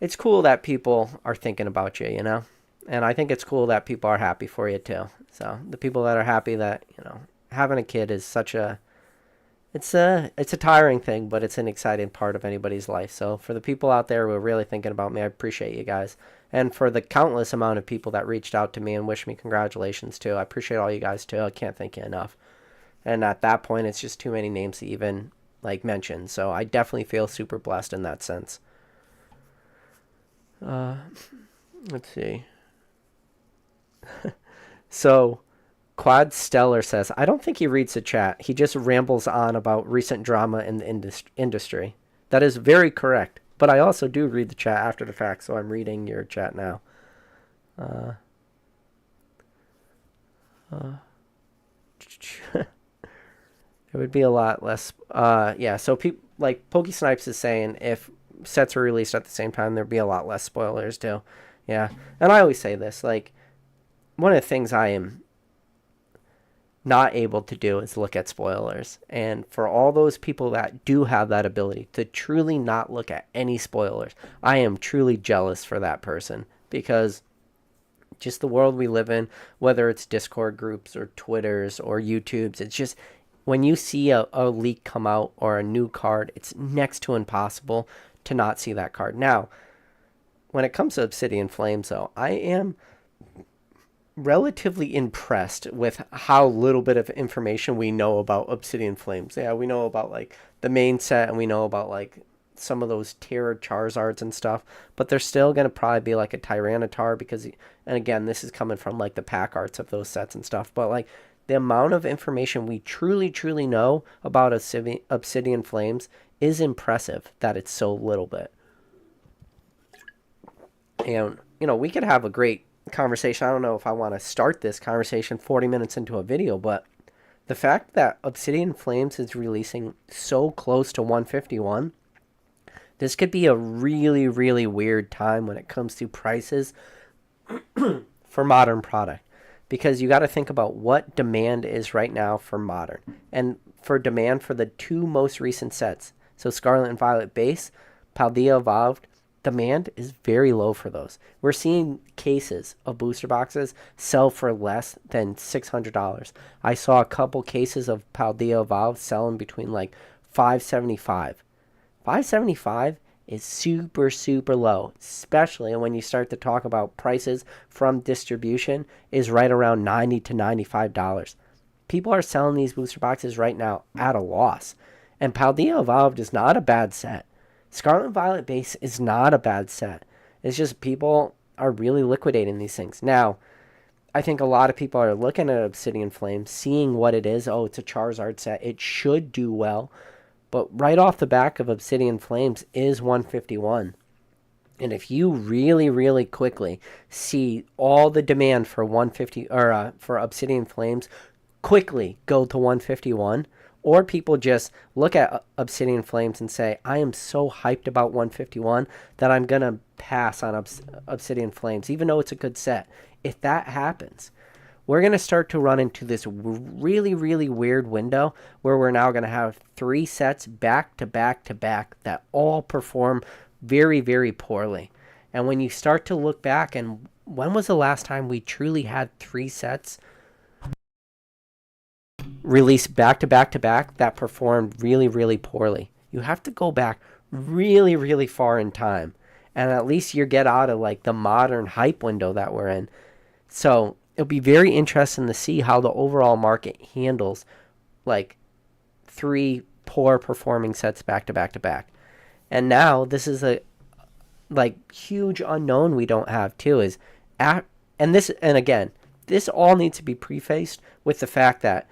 it's cool that people are thinking about you, and I think it's cool that people are happy for you too. So the people that are happy that having a kid is such a it's a tiring thing, but it's an exciting part of anybody's life. So for the people out there who are really thinking about me, I appreciate you guys. And for the countless amount of people that reached out to me and wished me congratulations too, I appreciate all you guys too. I can't thank you enough. And at that point, it's just too many names to even mention. So I definitely feel super blessed in that sense. Let's see. So Quad Stellar says, I don't think he reads the chat. He just rambles on about recent drama in the industry. That is very correct. But I also do read the chat after the fact, so I'm reading your chat now. There would be a lot less. Yeah, so people like Pokey Snipes is saying if sets were released at the same time, there'd be a lot less spoilers too. Yeah, and I always say this, like, one of the things I am not able to do is look at spoilers. And for all those people that do have that ability to truly not look at any spoilers, I am truly jealous for that person, because just the world we live in, whether it's Discord groups or Twitters or YouTubes, it's just when you see a leak come out or a new card, it's next to impossible to not see that card. Now, when it comes to Obsidian Flames, though, I am relatively impressed with how little bit of information we know about Obsidian Flames. Yeah, we know about like the main set, and we know about like some of those tier Charizards and stuff, but there's still going to probably be like a Tyranitar, because, and again, this is coming from like the pack arts of those sets and stuff, but like the amount of information we truly know about Obsidian Flames is impressive, that it's so little bit. And we could have a great conversation. I don't know if I want to start this conversation 40 minutes into a video, but the fact that Obsidian Flames is releasing so close to 151, this could be a really weird time when it comes to prices for modern product, because you got to think about what demand is right now for modern, and for demand for the two most recent sets. So Scarlet and Violet base, Paldea Evolved, demand is very low for those. We're seeing cases of booster boxes sell for less than $600. I saw a couple cases of Paldea Evolved selling between like $575. $575 is super low, especially when you start to talk about prices from distribution is right around $90 to $95. People are selling these booster boxes right now at a loss. And Paldea Evolved is not a bad set. Scarlet and Violet base is not a bad set. It's just people are really liquidating these things. Now, I think a lot of people are looking at Obsidian Flames, seeing what it is. Oh, it's a Charizard set. It should do well. But right off the back of Obsidian Flames is 151. And if you really quickly see all the demand for 150 or for Obsidian Flames quickly go to 151, or people just look at Obsidian Flames and say, I am so hyped about 151 that I'm going to pass on Obsidian Flames, even though it's a good set. If that happens, we're going to start to run into this really weird window where we're now going to have three sets back to back that all perform very poorly. And when you start to look back, and when was the last time we truly had three sets released back to back that performed really poorly? You have to go back really far in time, and at least you get out of like the modern hype window that we're in. So it'll be very interesting to see how the overall market handles like three poor performing sets back to back. And now this is a like huge unknown we don't have too, is and again, this all needs to be prefaced with the fact that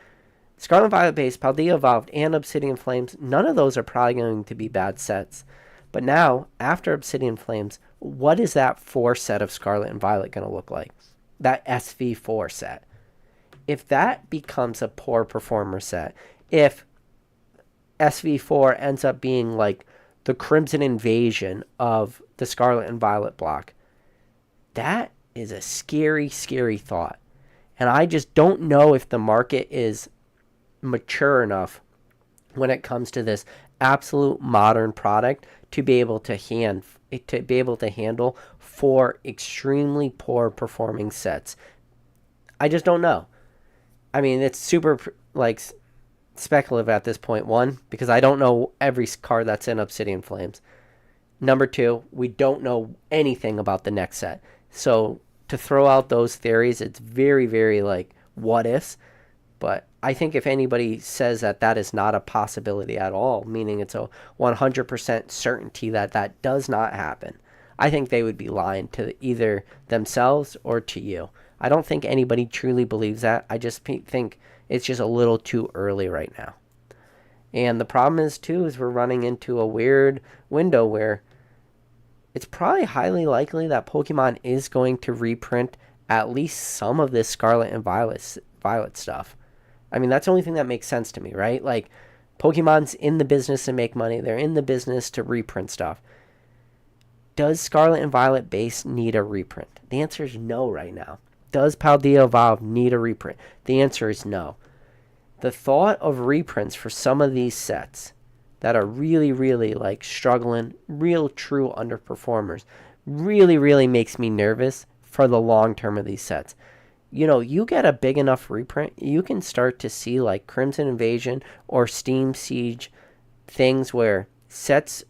Scarlet Violet base, Paldea Evolved, and Obsidian Flames, none of those are probably going to be bad sets. But now, after Obsidian Flames, what is that 4 set of Scarlet and Violet going to look like? That SV4 set. If that becomes a poor performer set, if SV4 ends up being like the Crimson Invasion of the Scarlet and Violet block, that is a scary, scary thought. And I just don't know if the market is mature enough when it comes to this absolute modern product to be able to handle 4 extremely poor performing sets. I just don't know. I mean, it's super like speculative at this point. 1, because I don't know every card that's in Obsidian Flames. Number 2, we don't know anything about the next set. So to throw out those theories, it's very, very like what ifs. But I think if anybody says that that is not a possibility at all, meaning it's a 100% certainty that that does not happen, I think they would be lying to either themselves or to you. I don't think anybody truly believes that. I just think it's just a little too early right now. And the problem is, too, is we're running into a weird window where it's probably highly likely that Pokemon is going to reprint at least some of this Scarlet and Violet stuff. I mean, that's the only thing that makes sense to me, right? Like, Pokemon's in the business to make money. They're in the business to reprint stuff. Does Scarlet and Violet base need a reprint? The answer is no right now. Does Paldea Evolve need a reprint? The answer is no. The thought of reprints for some of these sets that are really, really like struggling, real true underperformers, really, really makes me nervous for the long term of these sets. You know, you get a big enough reprint, you can start to see like Crimson Invasion or Steam Siege things where sets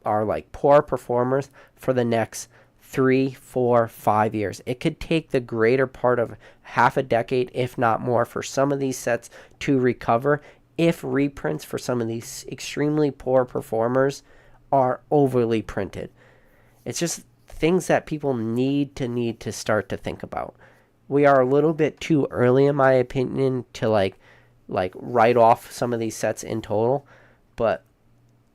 are like poor performers for the next 3, 4, 5 years. It could take the greater part of half a decade, if not more, for some of these sets to recover if reprints for some of these extremely poor performers are overly printed. It's just things that people need to start to think about. We are a little bit too early, in my opinion, to like write off some of these sets in total. But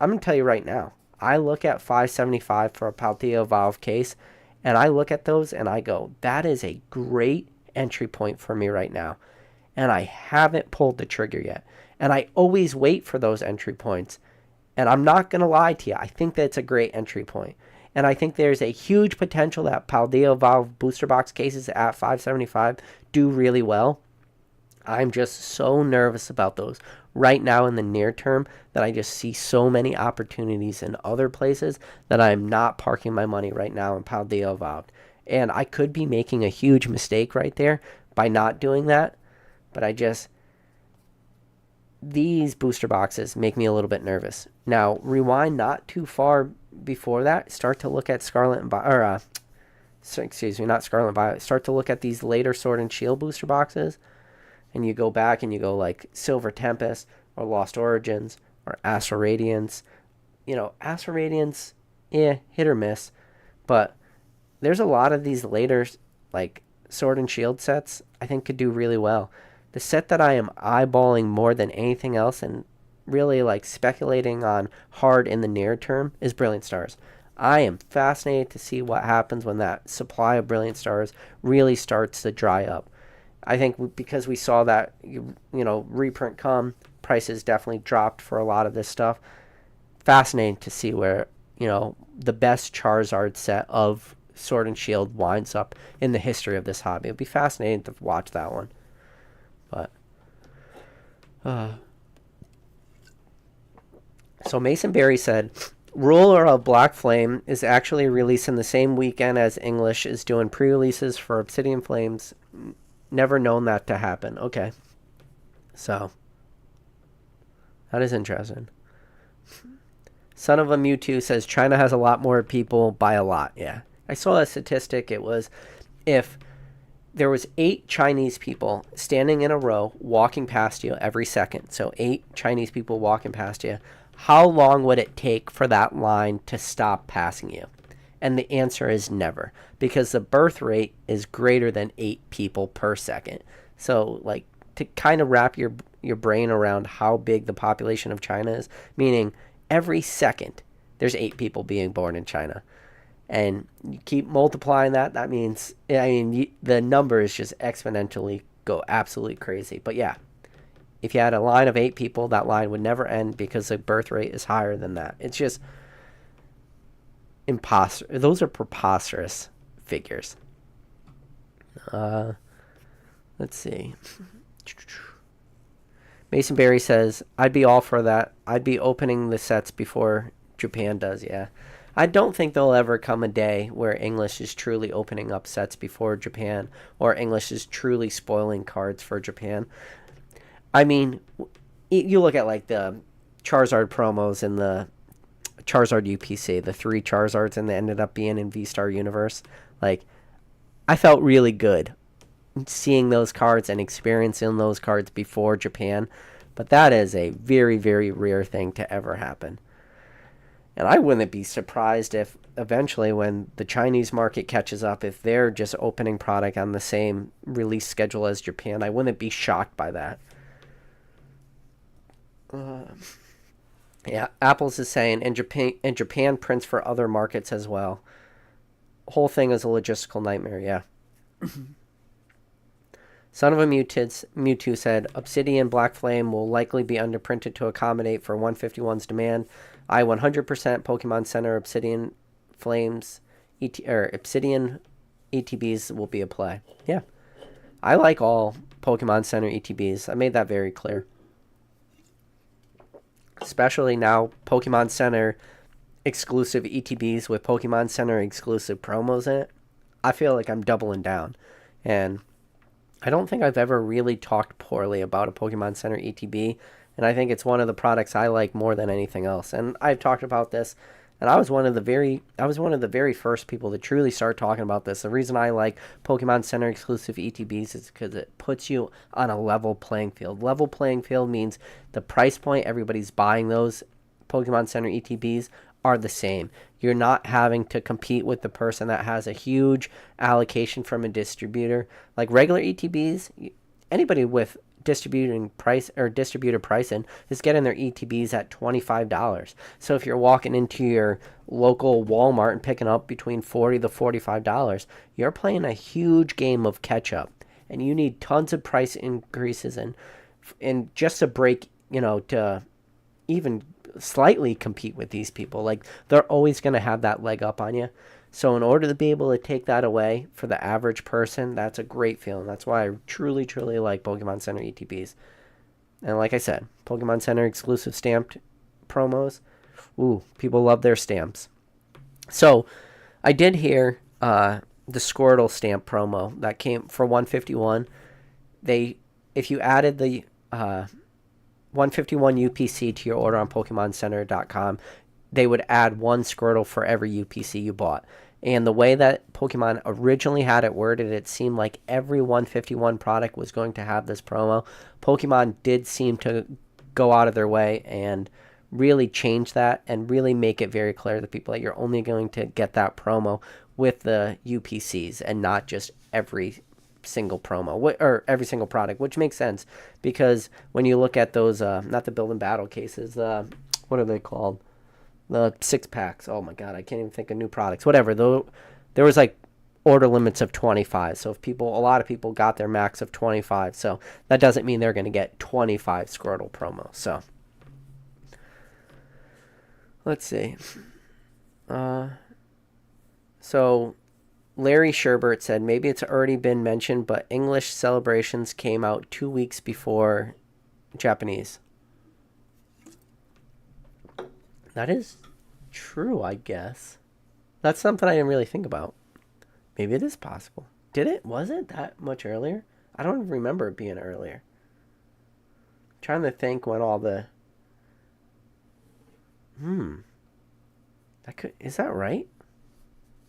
I'm going to tell you right now, I look at 575 for a Paldea Evolve case, and I look at those and I go, that is a great entry point for me right now. And I haven't pulled the trigger yet. And I always wait for those entry points. And I'm not going to lie to you. I think that's a great entry point. And I think there's a huge potential that Paldea Evolve booster box cases at 575 do really well. I'm just so nervous about those right now in the near term that I just see so many opportunities in other places that I'm not parking my money right now in Paldea Evolve. And I could be making a huge mistake right there by not doing that. But these booster boxes make me a little bit nervous. Now, rewind not too far before that. Start to look at Scarlet and Violet, not Scarlet and Violet. Start to look at these later Sword and Shield booster boxes. And you go back and you go like Silver Tempest or Lost Origins or Astral Radiance. You know, Astral Radiance, hit or miss. But there's a lot of these later like Sword and Shield sets I think could do really well. The set that I am eyeballing more than anything else and really like speculating on hard in the near term is Brilliant Stars. I am fascinated to see what happens when that supply of Brilliant Stars really starts to dry up. I think because we saw that, reprint come, prices definitely dropped for a lot of this stuff. Fascinating to see where, the best Charizard set of Sword and Shield winds up in the history of this hobby. It'll be fascinating to watch that one. But, so Mason Berry said, Ruler of Black Flame is actually releasing the same weekend as English is doing pre-releases for Obsidian Flames. Never known that to happen. Okay. So, that is interesting. Son of a Mewtwo says China has a lot more people by a lot. Yeah. I saw a statistic. It was if there was 8 Chinese people standing in a row walking past you every second. So 8 Chinese people walking past you. How long would it take for that line to stop passing you? And the answer is never, because the birth rate is greater than 8 people per second. So, like, to kind of wrap your brain around how big the population of China is, meaning every second there's 8 people being born in China. And you keep multiplying that, that means, the number is just exponentially go absolutely crazy. But yeah, if you had a line of 8 people, that line would never end because the birth rate is higher than that. It's just imposter. Those are preposterous figures. Let's see. Mason Berry says, I'd be all for that. I'd be opening the sets before Japan does, yeah. I don't think there'll ever come a day where English is truly opening up sets before Japan, or English is truly spoiling cards for Japan. I mean, you look at like the Charizard promos in the Charizard UPC, the 3 Charizards, and they ended up being in V-Star Universe. Like, I felt really good seeing those cards and experiencing those cards before Japan, but that is a very, very rare thing to ever happen. And I wouldn't be surprised if eventually when the Chinese market catches up, if they're just opening product on the same release schedule as Japan. I wouldn't be shocked by that. Yeah, Apples is saying, and Japan prints for other markets as well. Whole thing is a logistical nightmare, yeah. Son of a Mewtwo said, Obsidian Black Flame will likely be underprinted to accommodate for 151's demand. I 100% Pokemon Center Obsidian Flames, Obsidian ETBs will be a play. Yeah. I like all Pokemon Center ETBs. I made that very clear. Especially now, Pokemon Center exclusive ETBs with Pokemon Center exclusive promos in it. I feel like I'm doubling down. And I don't think I've ever really talked poorly about a Pokemon Center ETB, and I think it's one of the products I like more than anything else. And I've talked about this, and I was one of the very first people to truly start talking about this. The reason I like Pokemon Center exclusive ETBs is because it puts you on a level playing field. Level playing field means the price point everybody's buying those Pokemon Center ETBs are the same. You're not having to compete with the person that has a huge allocation from a distributor. Like regular ETBs, anybody with distributor pricing is getting their ETBs at $25. So if you're walking into your local Walmart and picking up between $40 to $45, you're playing a huge game of catch up, and you need tons of price increases and just to break, to even slightly compete with these people. Like, they're always going to have that leg up on you. So in order to be able to take that away for the average person, that's a great feeling. That's why I truly, truly like Pokemon Center ETBs. And like I said, Pokemon Center exclusive stamped promos. Ooh, people love their stamps. So I did hear the Squirtle stamp promo that came for 151. If you added the 151 UPC to your order on PokemonCenter.com, they would add 1 Squirtle for every UPC you bought. And the way that Pokemon originally had it worded, it seemed like every 151 product was going to have this promo. Pokemon did seem to go out of their way and really change that and really make it very clear to people that you're only going to get that promo with the UPCs and not just every single promo or every single product, which makes sense because when you look at those, not the build and battle cases, what are they called? The 6-packs. Oh my God, I can't even think of new products. Whatever. Though there was like order limits of 25. So if a lot of people got their max of 25. So that doesn't mean they're going to get 25 Squirtle promos. So let's see. So Larry Sherbert said, maybe it's already been mentioned, but English celebrations came out 2 weeks before Japanese. That is true, I guess. That's something I didn't really think about. Maybe it is possible. Did it? Was it that much earlier? I don't even remember it being earlier. I'm trying to think when all the... Is that right?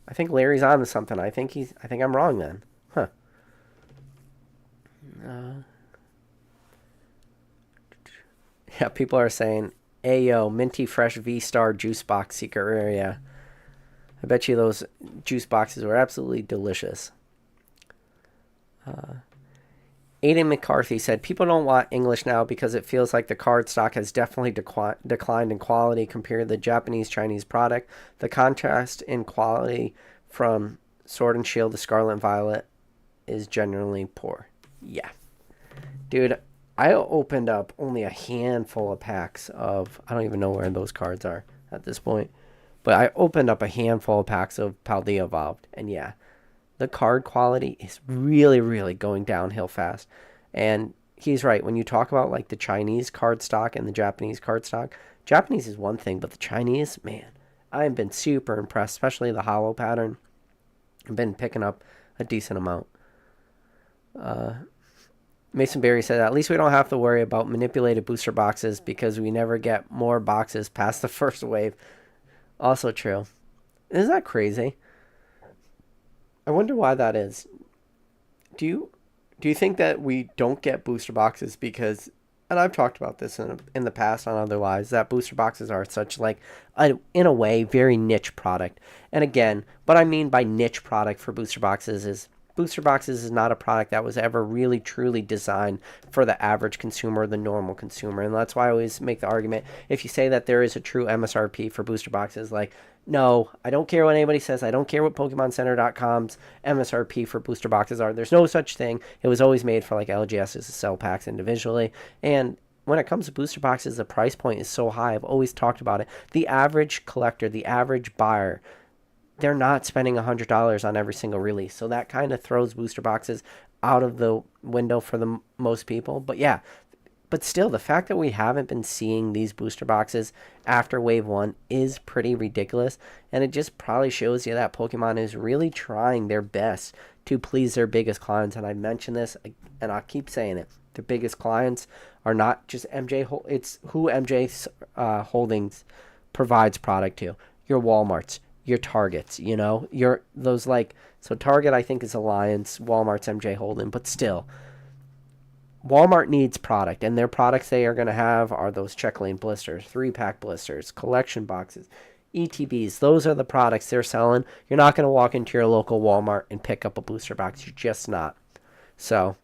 I think Larry's on to something. I think I'm wrong then. Huh. Yeah, people are saying, Ayo, minty fresh V-Star juice box secret area. I bet you those juice boxes were absolutely delicious. Aiden McCarthy said, people don't want English now because it feels like the card stock has definitely declined in quality compared to the Japanese-Chinese product. The contrast in quality from Sword and Shield to Scarlet and Violet is generally poor. Yeah, Dude, I opened up only a handful of packs of, I don't even know where those cards are at this point, but I opened up a handful of packs of Paldea Evolved. And yeah, the card quality is really, really going downhill fast. And he's right. When you talk about like the Chinese card stock and the Japanese card stock, Japanese is one thing, but the Chinese, man, I've been super impressed, especially the hollow pattern. I've been picking up a decent amount. Mason Berry said, at least we don't have to worry about manipulated booster boxes because we never get more boxes past the first wave. Also true. Isn't that crazy? I wonder why that is. Do you think that we don't get booster boxes because, and I've talked about this in the past on other lives, that booster boxes are such like in a way very niche product. And again, what I mean by niche product for booster boxes is not a product that was ever really truly designed for the average consumer, the normal consumer. And that's why I always make the argument, if you say that there is a true MSRP for booster boxes, like, no, I don't care what anybody says. I don't care what PokemonCenter.com's MSRP for booster boxes are. There's no such thing. It was always made for like LGSs to sell packs individually. And when it comes to booster boxes, the price point is so high. I've always talked about it. The average collector, the average buyer, they're not spending $100 on every single release. So that kind of throws booster boxes out of the window for the most people. But yeah, but still, the fact that we haven't been seeing these booster boxes after Wave 1 is pretty ridiculous. And it just probably shows you that Pokemon is really trying their best to please their biggest clients. And I mentioned this, and I'll keep saying it. Their biggest clients are not just MJ. It's who MJ Holdings provides product to. Your Walmarts, your Targets, your those like, so Target I think is Alliance, Walmart's MJ Holding, but still, Walmart needs product, and their products they are going to have are those check lane blisters, 3-pack blisters, collection boxes, ETBs. Those are the products they're selling. You're not going to walk into your local Walmart and pick up a booster box. You're just not. So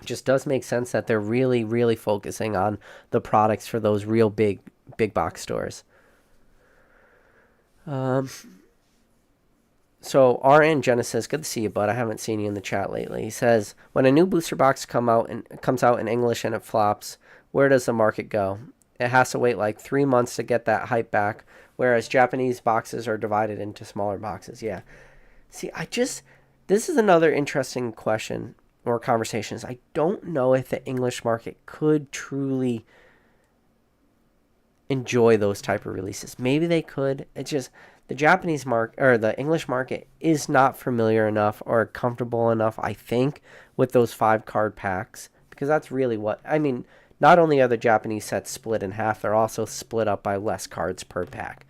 it just does make sense that they're really, really focusing on the products for those real big box stores. So RN Genesis, good to see you, bud. I haven't seen you in the chat lately. He says, when a new booster box comes out in English and it flops, where does the market go? It has to wait like 3 months to get that hype back, whereas Japanese boxes are divided into smaller boxes. Yeah. See, this is another interesting question or conversations. I don't know if the English market could truly enjoy those type of releases. Maybe they could. It's just the Japanese market or the English market is not familiar enough or comfortable enough, I think, with those 5-card packs, because that's really what I mean. Not only are the Japanese sets split in half, they're also split up by less cards per pack.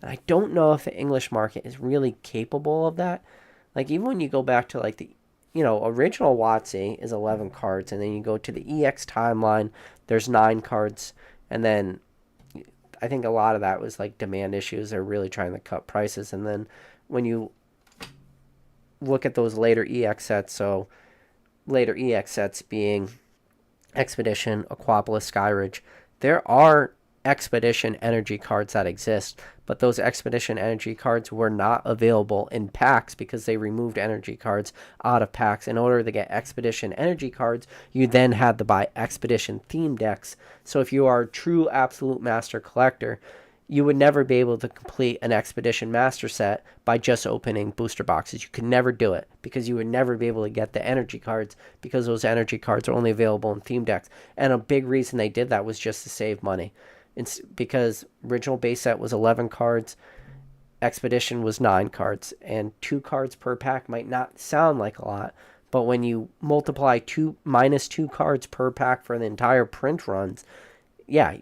And I don't know if the English market is really capable of that. Like, even when you go back to like the original WotC is 11 cards, and then you go to the EX timeline, there's 9 cards, and then I think a lot of that was like demand issues. They're really trying to cut prices. And then when you look at those later EX sets, so later EX sets being Expedition, Aquapolis, Skyridge, there are Expedition energy cards that exist, but those Expedition energy cards were not available in packs because they removed energy cards out of packs. In order to get Expedition energy cards, you then had to buy Expedition theme decks. So if you are a true absolute master collector, you would never be able to complete an Expedition master set by just opening booster boxes. You could never do it because you would never be able to get the energy cards because those energy cards are only available in theme decks. And a big reason they did that was just to save money. It's because original base set was 11 cards, Expedition was 9 cards, and 2 cards per pack might not sound like a lot, but when you multiply minus 2 cards per pack for the entire print runs, yeah,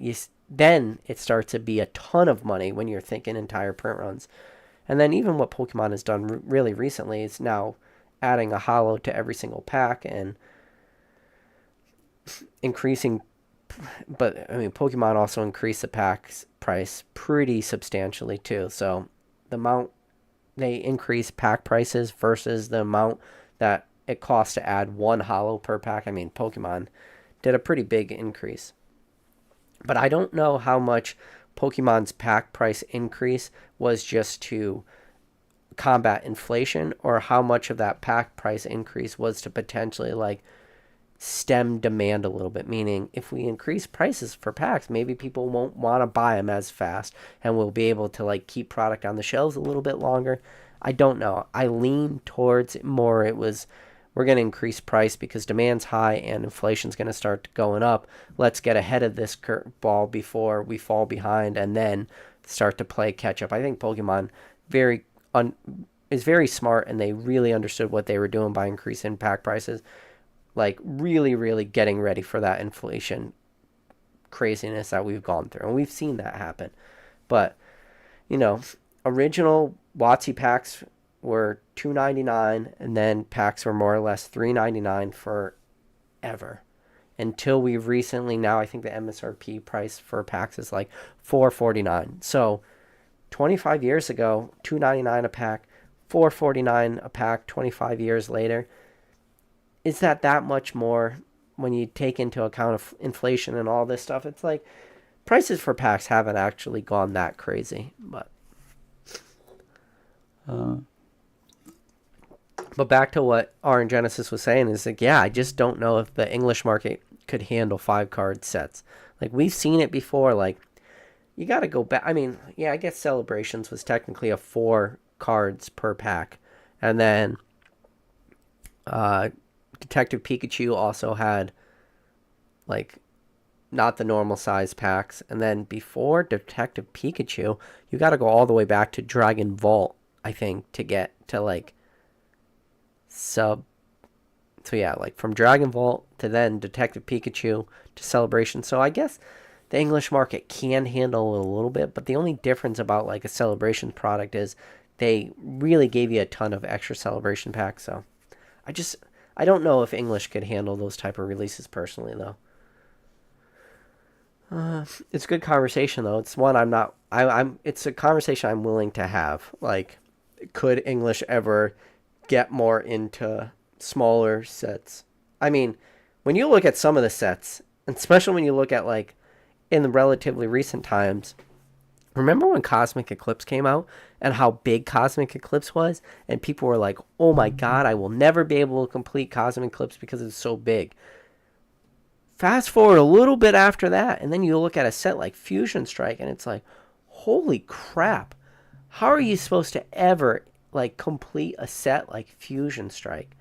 then it starts to be a ton of money when you're thinking entire print runs. And then even what Pokemon has done really recently is now adding a holo to every single pack and increasing. But I mean, Pokemon also increased the pack's price pretty substantially too. So the amount they increase pack prices versus the amount that it costs to add 1 holo per pack. I mean, Pokemon did a pretty big increase. But I don't know how much Pokemon's pack price increase was just to combat inflation, or how much of that pack price increase was to potentially like stem demand a little bit, meaning if we increase prices for packs, maybe people won't want to buy them as fast and we'll be able to like keep product on the shelves a little bit longer. I don't know. I lean towards more we're going to increase price because demand's high and inflation's going to start going up. Let's get ahead of this ball before we fall behind and then start to play catch up. I think Pokemon is very smart, and they really understood what they were doing by increasing pack prices. Like really, really getting ready for that inflation craziness that we've gone through. And we've seen that happen. But, original WotC packs were $2.99, and then packs were more or less $3.99 forever. Until we recently, now I think the MSRP price for packs is like $4.49. So 25 years ago, $2.99 a pack, $4.49 a pack 25 years later. Is that much more when you take into account of inflation and all this stuff? It's like prices for packs haven't actually gone that crazy, but back to what R and Genesis was saying is like, yeah, I just don't know if the English market could handle 5-card sets. Like we've seen it before. Like you got to go back. I mean, yeah, I guess Celebrations was technically a 4 cards per pack, and then Detective Pikachu also had like not the normal size packs. And then before Detective Pikachu, you got to go all the way back to Dragon Vault, I think, to get to like so yeah, like from Dragon Vault to then Detective Pikachu to Celebration. So I guess the English market can handle it a little bit, but the only difference about like a Celebration product is they really gave you a ton of extra Celebration packs. So I don't know if English could handle those type of releases personally, though. It's a good conversation, though. It's one it's a conversation I'm willing to have. Like, could English ever get more into smaller sets? I mean, when you look at some of the sets, and especially when you look at like in the relatively recent times, remember when Cosmic Eclipse came out and how big Cosmic Eclipse was? And people were like, oh my God, I will never be able to complete Cosmic Eclipse because it's so big. Fast forward a little bit after that, and then you look at a set like Fusion Strike, and it's like, holy crap. How are you supposed to ever like complete a set like Fusion Strike?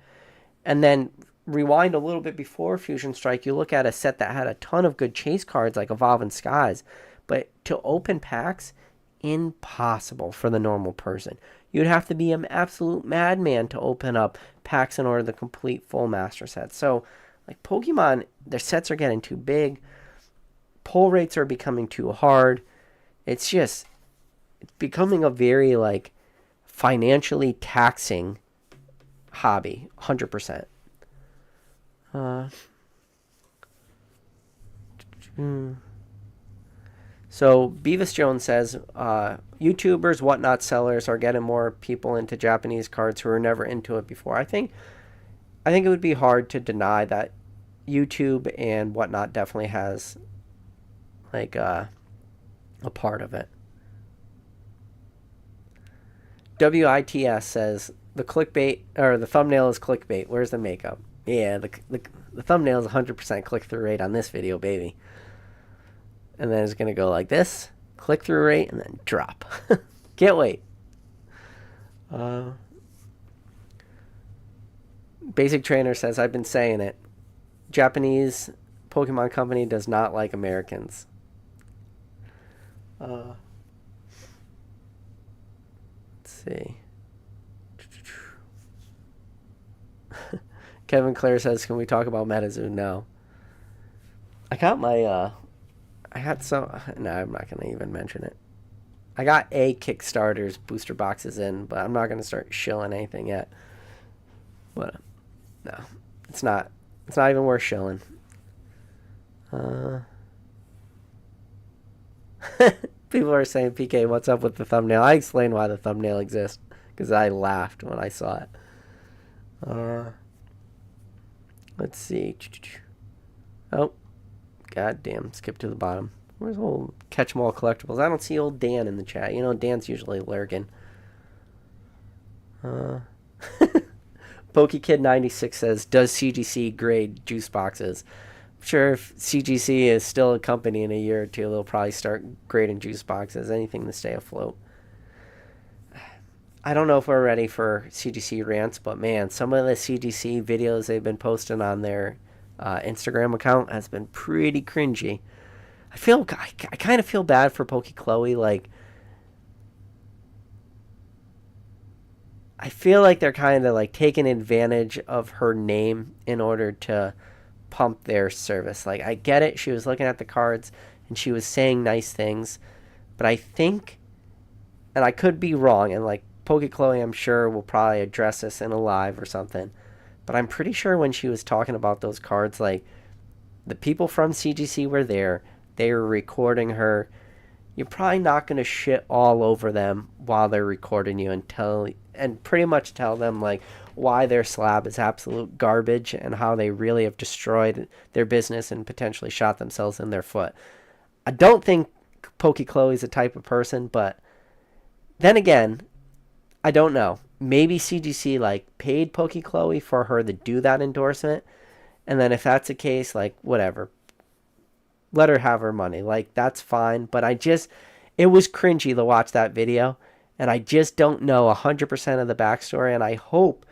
And then rewind a little bit before Fusion Strike, you look at a set that had a ton of good chase cards like Evolving Skies. But to open packs, impossible for the normal person. You'd have to be an absolute madman to open up packs in order to complete full master sets. So, like Pokemon, their sets are getting too big. Pull rates are becoming too hard. It's becoming a very, like, financially taxing hobby, 100%. So Beavis Jones says, YouTubers, whatnot sellers are getting more people into Japanese cards who were never into it before. I think it would be hard to deny that YouTube and whatnot definitely has like a part of it. WITS says the clickbait or the thumbnail is clickbait. Where's the makeup? Yeah, the thumbnail is 100% click-through rate on this video, baby. And then it's going to go like this, click-through rate, and then drop. Can't wait. Basic Trainer says, I've been saying it. Japanese Pokemon company does not like Americans. Let's see. Kevin Clare says, can we talk about MetaZoo? No. I got my, no, I'm not going to even mention it. I got a Kickstarter's booster boxes in, but I'm not going to start shilling anything yet. But, no. It's not even worth shilling. People are saying, PK, what's up with the thumbnail? I explained why the thumbnail exists, because I laughed when I saw it. Let's see. Oh, goddamn! Skip to the bottom. Where's old Catch 'em All Collectibles? I don't see old Dan in the chat. You know, Dan's usually lurking. PokeKid96 says, does CGC grade juice boxes? I'm sure if CGC is still a company in a year or two, they'll probably start grading juice boxes, anything to stay afloat. I don't know if we're ready for CGC rants, but man, some of the CGC videos they've been posting on their Instagram account has been pretty cringy. I kind of feel bad for Pokey Chloe. Like, I feel like they're kind of like taking advantage of her name in order to pump their service. Like, I get it. She was looking at the cards and she was saying nice things, but I think, and I could be wrong, and like Pokey Chloe, I'm sure will probably address this in a live or something. But I'm pretty sure when she was talking about those cards, like the people from CGC were there. They were recording her. You're probably not going to shit all over them while they're recording you and pretty much tell them like why their slab is absolute garbage and how they really have destroyed their business and potentially shot themselves in their foot. I don't think Pokey Chloe's the type of person, but then again, I don't know. Maybe CGC like paid Pokey Chloe for her to do that endorsement, and then if that's the case, like whatever, let her have her money. Like, that's fine. But it was cringy to watch that video. And I just don't know 100% of the backstory. And I hope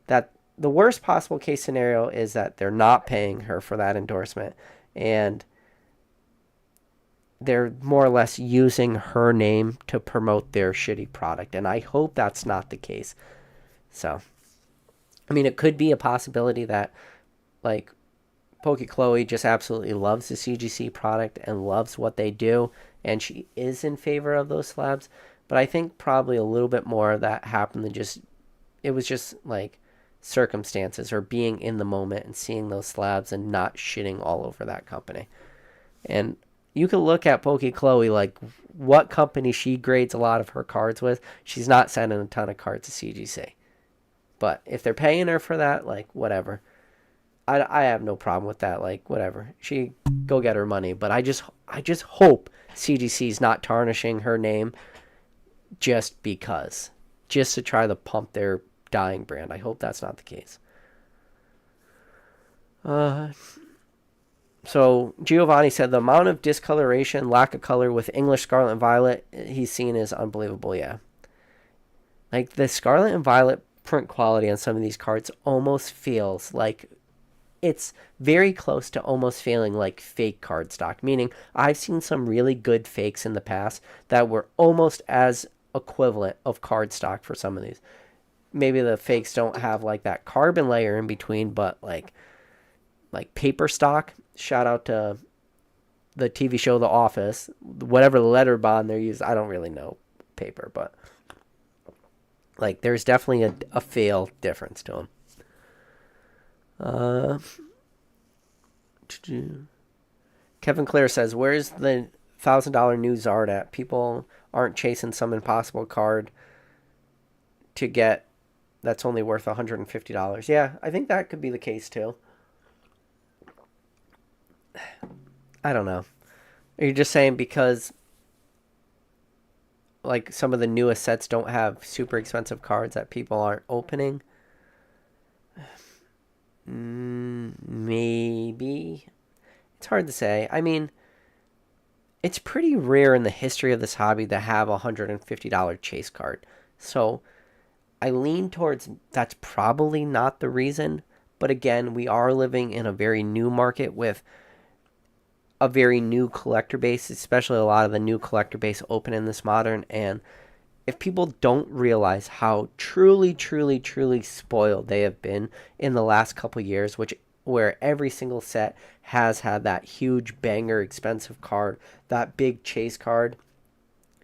that the worst possible case scenario is that they're not paying her for that endorsement. And they're more or less using her name to promote their shitty product. And I hope that's not the case. So, I mean, it could be a possibility that, like, Pokey Chloe just absolutely loves the CGC product and loves what they do, and she is in favor of those slabs. But I think probably a little bit more of that happened than it was just like circumstances or being in the moment and seeing those slabs and not shitting all over that company. And you can look at Pokey Chloe, like what company she grades a lot of her cards with. She's not sending a ton of cards to CGC. But if they're paying her for that, like whatever. I have no problem with that. Like, whatever. She go get her money. But I just hope CGC's not tarnishing her name just because. Just to try to pump their dying brand. I hope that's not the case. So, Giovanni said the amount of discoloration, lack of color with English Scarlet and Violet he's seen is unbelievable, yeah. Like, the Scarlet and Violet print quality on some of these cards almost feels like it's very close to almost feeling like fake cardstock, meaning I've seen some really good fakes in the past that were almost as equivalent of cardstock for some of these. Maybe the fakes don't have like that carbon layer in between, but like paper stock. Shout out to the TV show The Office, whatever letter bond they're using. I don't really know paper, but like there's definitely a feel difference to them. Kevin Clare says, where's the $1,000 new Zard at? People aren't chasing some impossible card to get that's only worth $150. Yeah, I think that could be the case too. I don't know. Are you just saying because like some of the newest sets don't have super expensive cards that people aren't opening? Maybe. It's hard to say. I mean, it's pretty rare in the history of this hobby to have a $150 chase card. So I lean towards that's probably not the reason. But again, we are living in a very new market with a very new collector base, especially a lot of the new collector base open in this modern. And if people don't realize how truly, truly, truly spoiled they have been in the last couple years, where every single set has had that huge banger expensive card, that big chase card,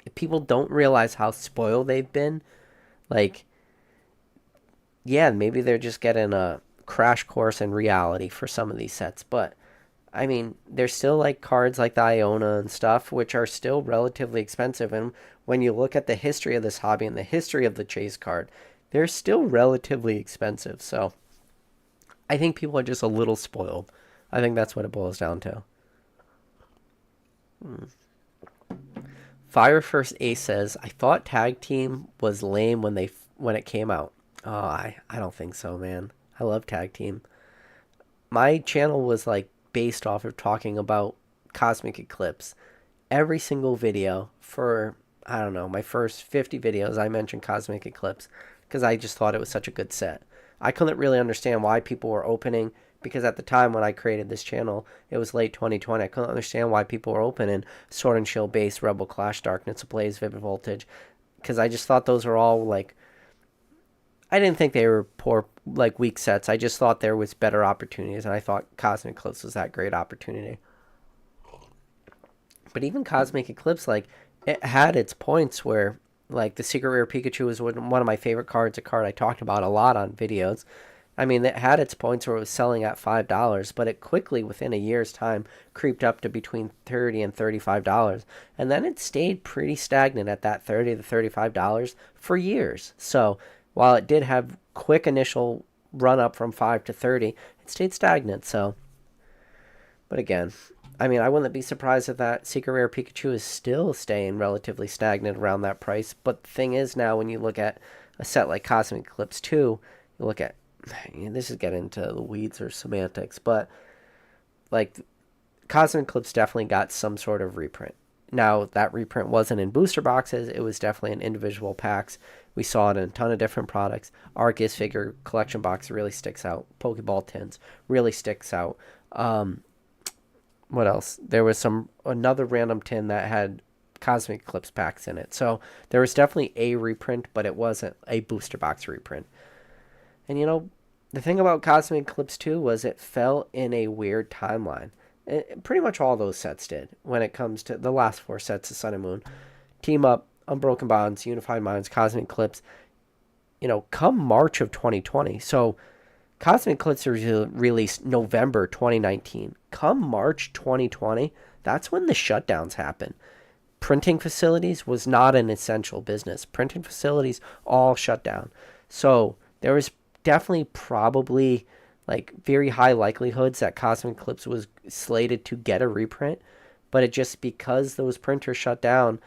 if people don't realize how spoiled they've been, like, yeah, maybe they're just getting a crash course in reality for some of these sets. But I mean, there's still like cards like the Iona and stuff, which are still relatively expensive. And when you look at the history of this hobby and the history of the chase card, they're still relatively expensive. So I think people are just a little spoiled. I think that's what it boils down to. Fire First Ace says, I thought Tag Team was lame when it came out. Oh, I don't think so, man. I love tag team. My channel was like based off of talking about Cosmic Eclipse. Every single video for, I don't know, my first 50 videos, I mentioned Cosmic Eclipse because I just thought it was such a good set. I couldn't really understand why people were opening because at the time when I created this channel, it was late 2020. I couldn't understand why people were opening Sword and Shield Base, Rebel Clash, Darkness Ablaze, Vivid Voltage, because I just thought those were all like, I didn't think they were poor, like weak sets. I just thought there was better opportunities, and I thought Cosmic Eclipse was that great opportunity. But even Cosmic Eclipse, like, it had its points where, like, the Secret Rare Pikachu was one of my favorite cards, a card I talked about a lot on videos. I mean, it had its points where it was selling at $5, but it quickly, within a year's time, creeped up to between $30 and $35. And then it stayed pretty stagnant at that $30 to $35 for years. So while it did have quick initial run up from 5 to 30, it stayed stagnant. So, but again, I mean, I wouldn't be surprised if that Secret Rare Pikachu is still staying relatively stagnant around that price. But the thing is now, when you look at a set like Cosmic Eclipse 2, you look at, this is getting into the weeds or semantics, but like Cosmic Eclipse definitely got some sort of reprint. Now, that reprint wasn't in booster boxes. It was definitely in individual packs. We saw it in a ton of different products. Arceus figure collection box really sticks out. Pokeball tins really sticks out. What else? There was another random tin that had Cosmic Eclipse packs in it. So there was definitely a reprint, but it wasn't a booster box reprint. And you know, the thing about Cosmic Eclipse 2 was it fell in a weird timeline. Pretty much all those sets did when it comes to the last 4 sets of Sun and Moon. Team Up, Unbroken Bonds, Unified Minds, Cosmic Eclipse, you know, come March of 2020. So Cosmic Eclipse was released November 2019. Come March 2020, that's when the shutdowns happen. Printing facilities was not an essential business. Printing facilities all shut down. So there was definitely probably like very high likelihoods that Cosmic Eclipse was slated to get a reprint, but it just, because those printers shut down,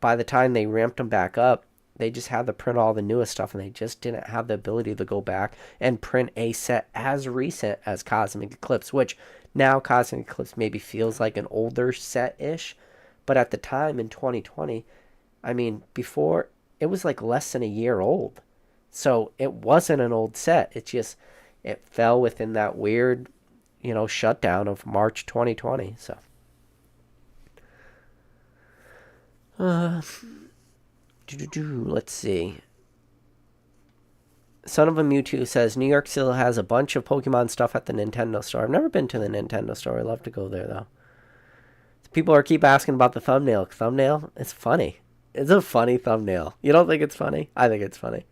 by the time they ramped them back up, they just had to print all the newest stuff, and they just didn't have the ability to go back and print a set as recent as Cosmic Eclipse, which now Cosmic Eclipse maybe feels like an older set-ish, but at the time in 2020, I mean, before, it was like less than a year old. So it wasn't an old set. It just, it fell within that weird, you know, shutdown of March 2020. So, let's see. Son of a Mewtwo says New York still has a bunch of Pokemon stuff at the Nintendo store. I've never been to the Nintendo store. I'd love to go there though. People keep asking about the thumbnail. Thumbnail? It's funny. It's a funny thumbnail. You don't think it's funny? I think it's funny.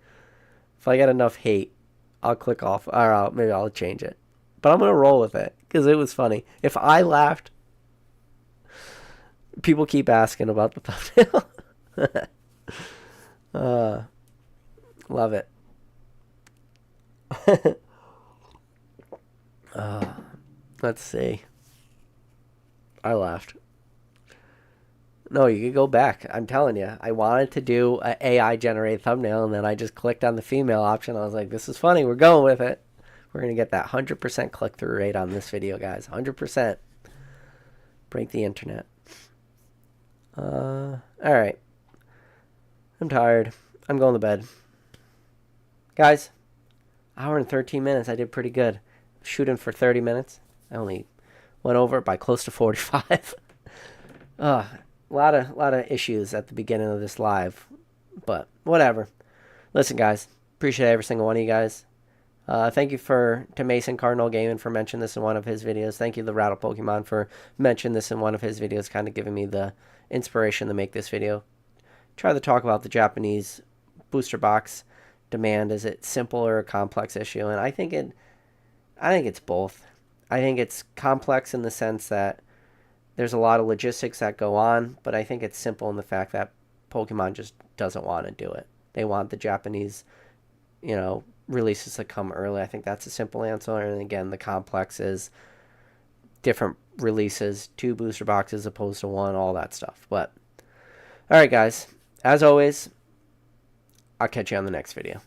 If I get enough hate, I'll click off, or maybe I'll change it. But I'm going to roll with it because it was funny. If I laughed, people keep asking about the thumbnail. Love it. Let's see. I laughed. No, you could go back. I'm telling you. I wanted to do an AI generated thumbnail, and then I just clicked on the female option. I was like, this is funny. We're going with it. We're going to get that 100% click-through rate on this video, guys. 100%. Break the internet. All right. I'm tired. I'm going to bed. Guys, hour and 13 minutes. I did pretty good. Shooting for 30 minutes. I only went over it by close to 45. A lot of issues at the beginning of this live, but whatever. Listen, guys, appreciate every single one of you guys. Thank you to Mason Cardinal Gaming for mentioning this in one of his videos. Thank you to Rattle Pokemon for mentioning this in one of his videos, kind of giving me the inspiration to make this video. Try to talk about the Japanese booster box demand. Is it simple or a complex issue? And I think it's both. I think it's complex in the sense that there's a lot of logistics that go on, but I think it's simple in the fact that Pokemon just doesn't want to do it. They want the Japanese, you know, releases to come early. I think that's a simple answer. And again, the complex is different releases, 2 booster boxes opposed to 1, all that stuff. But, all right, guys, as always, I'll catch you on the next video.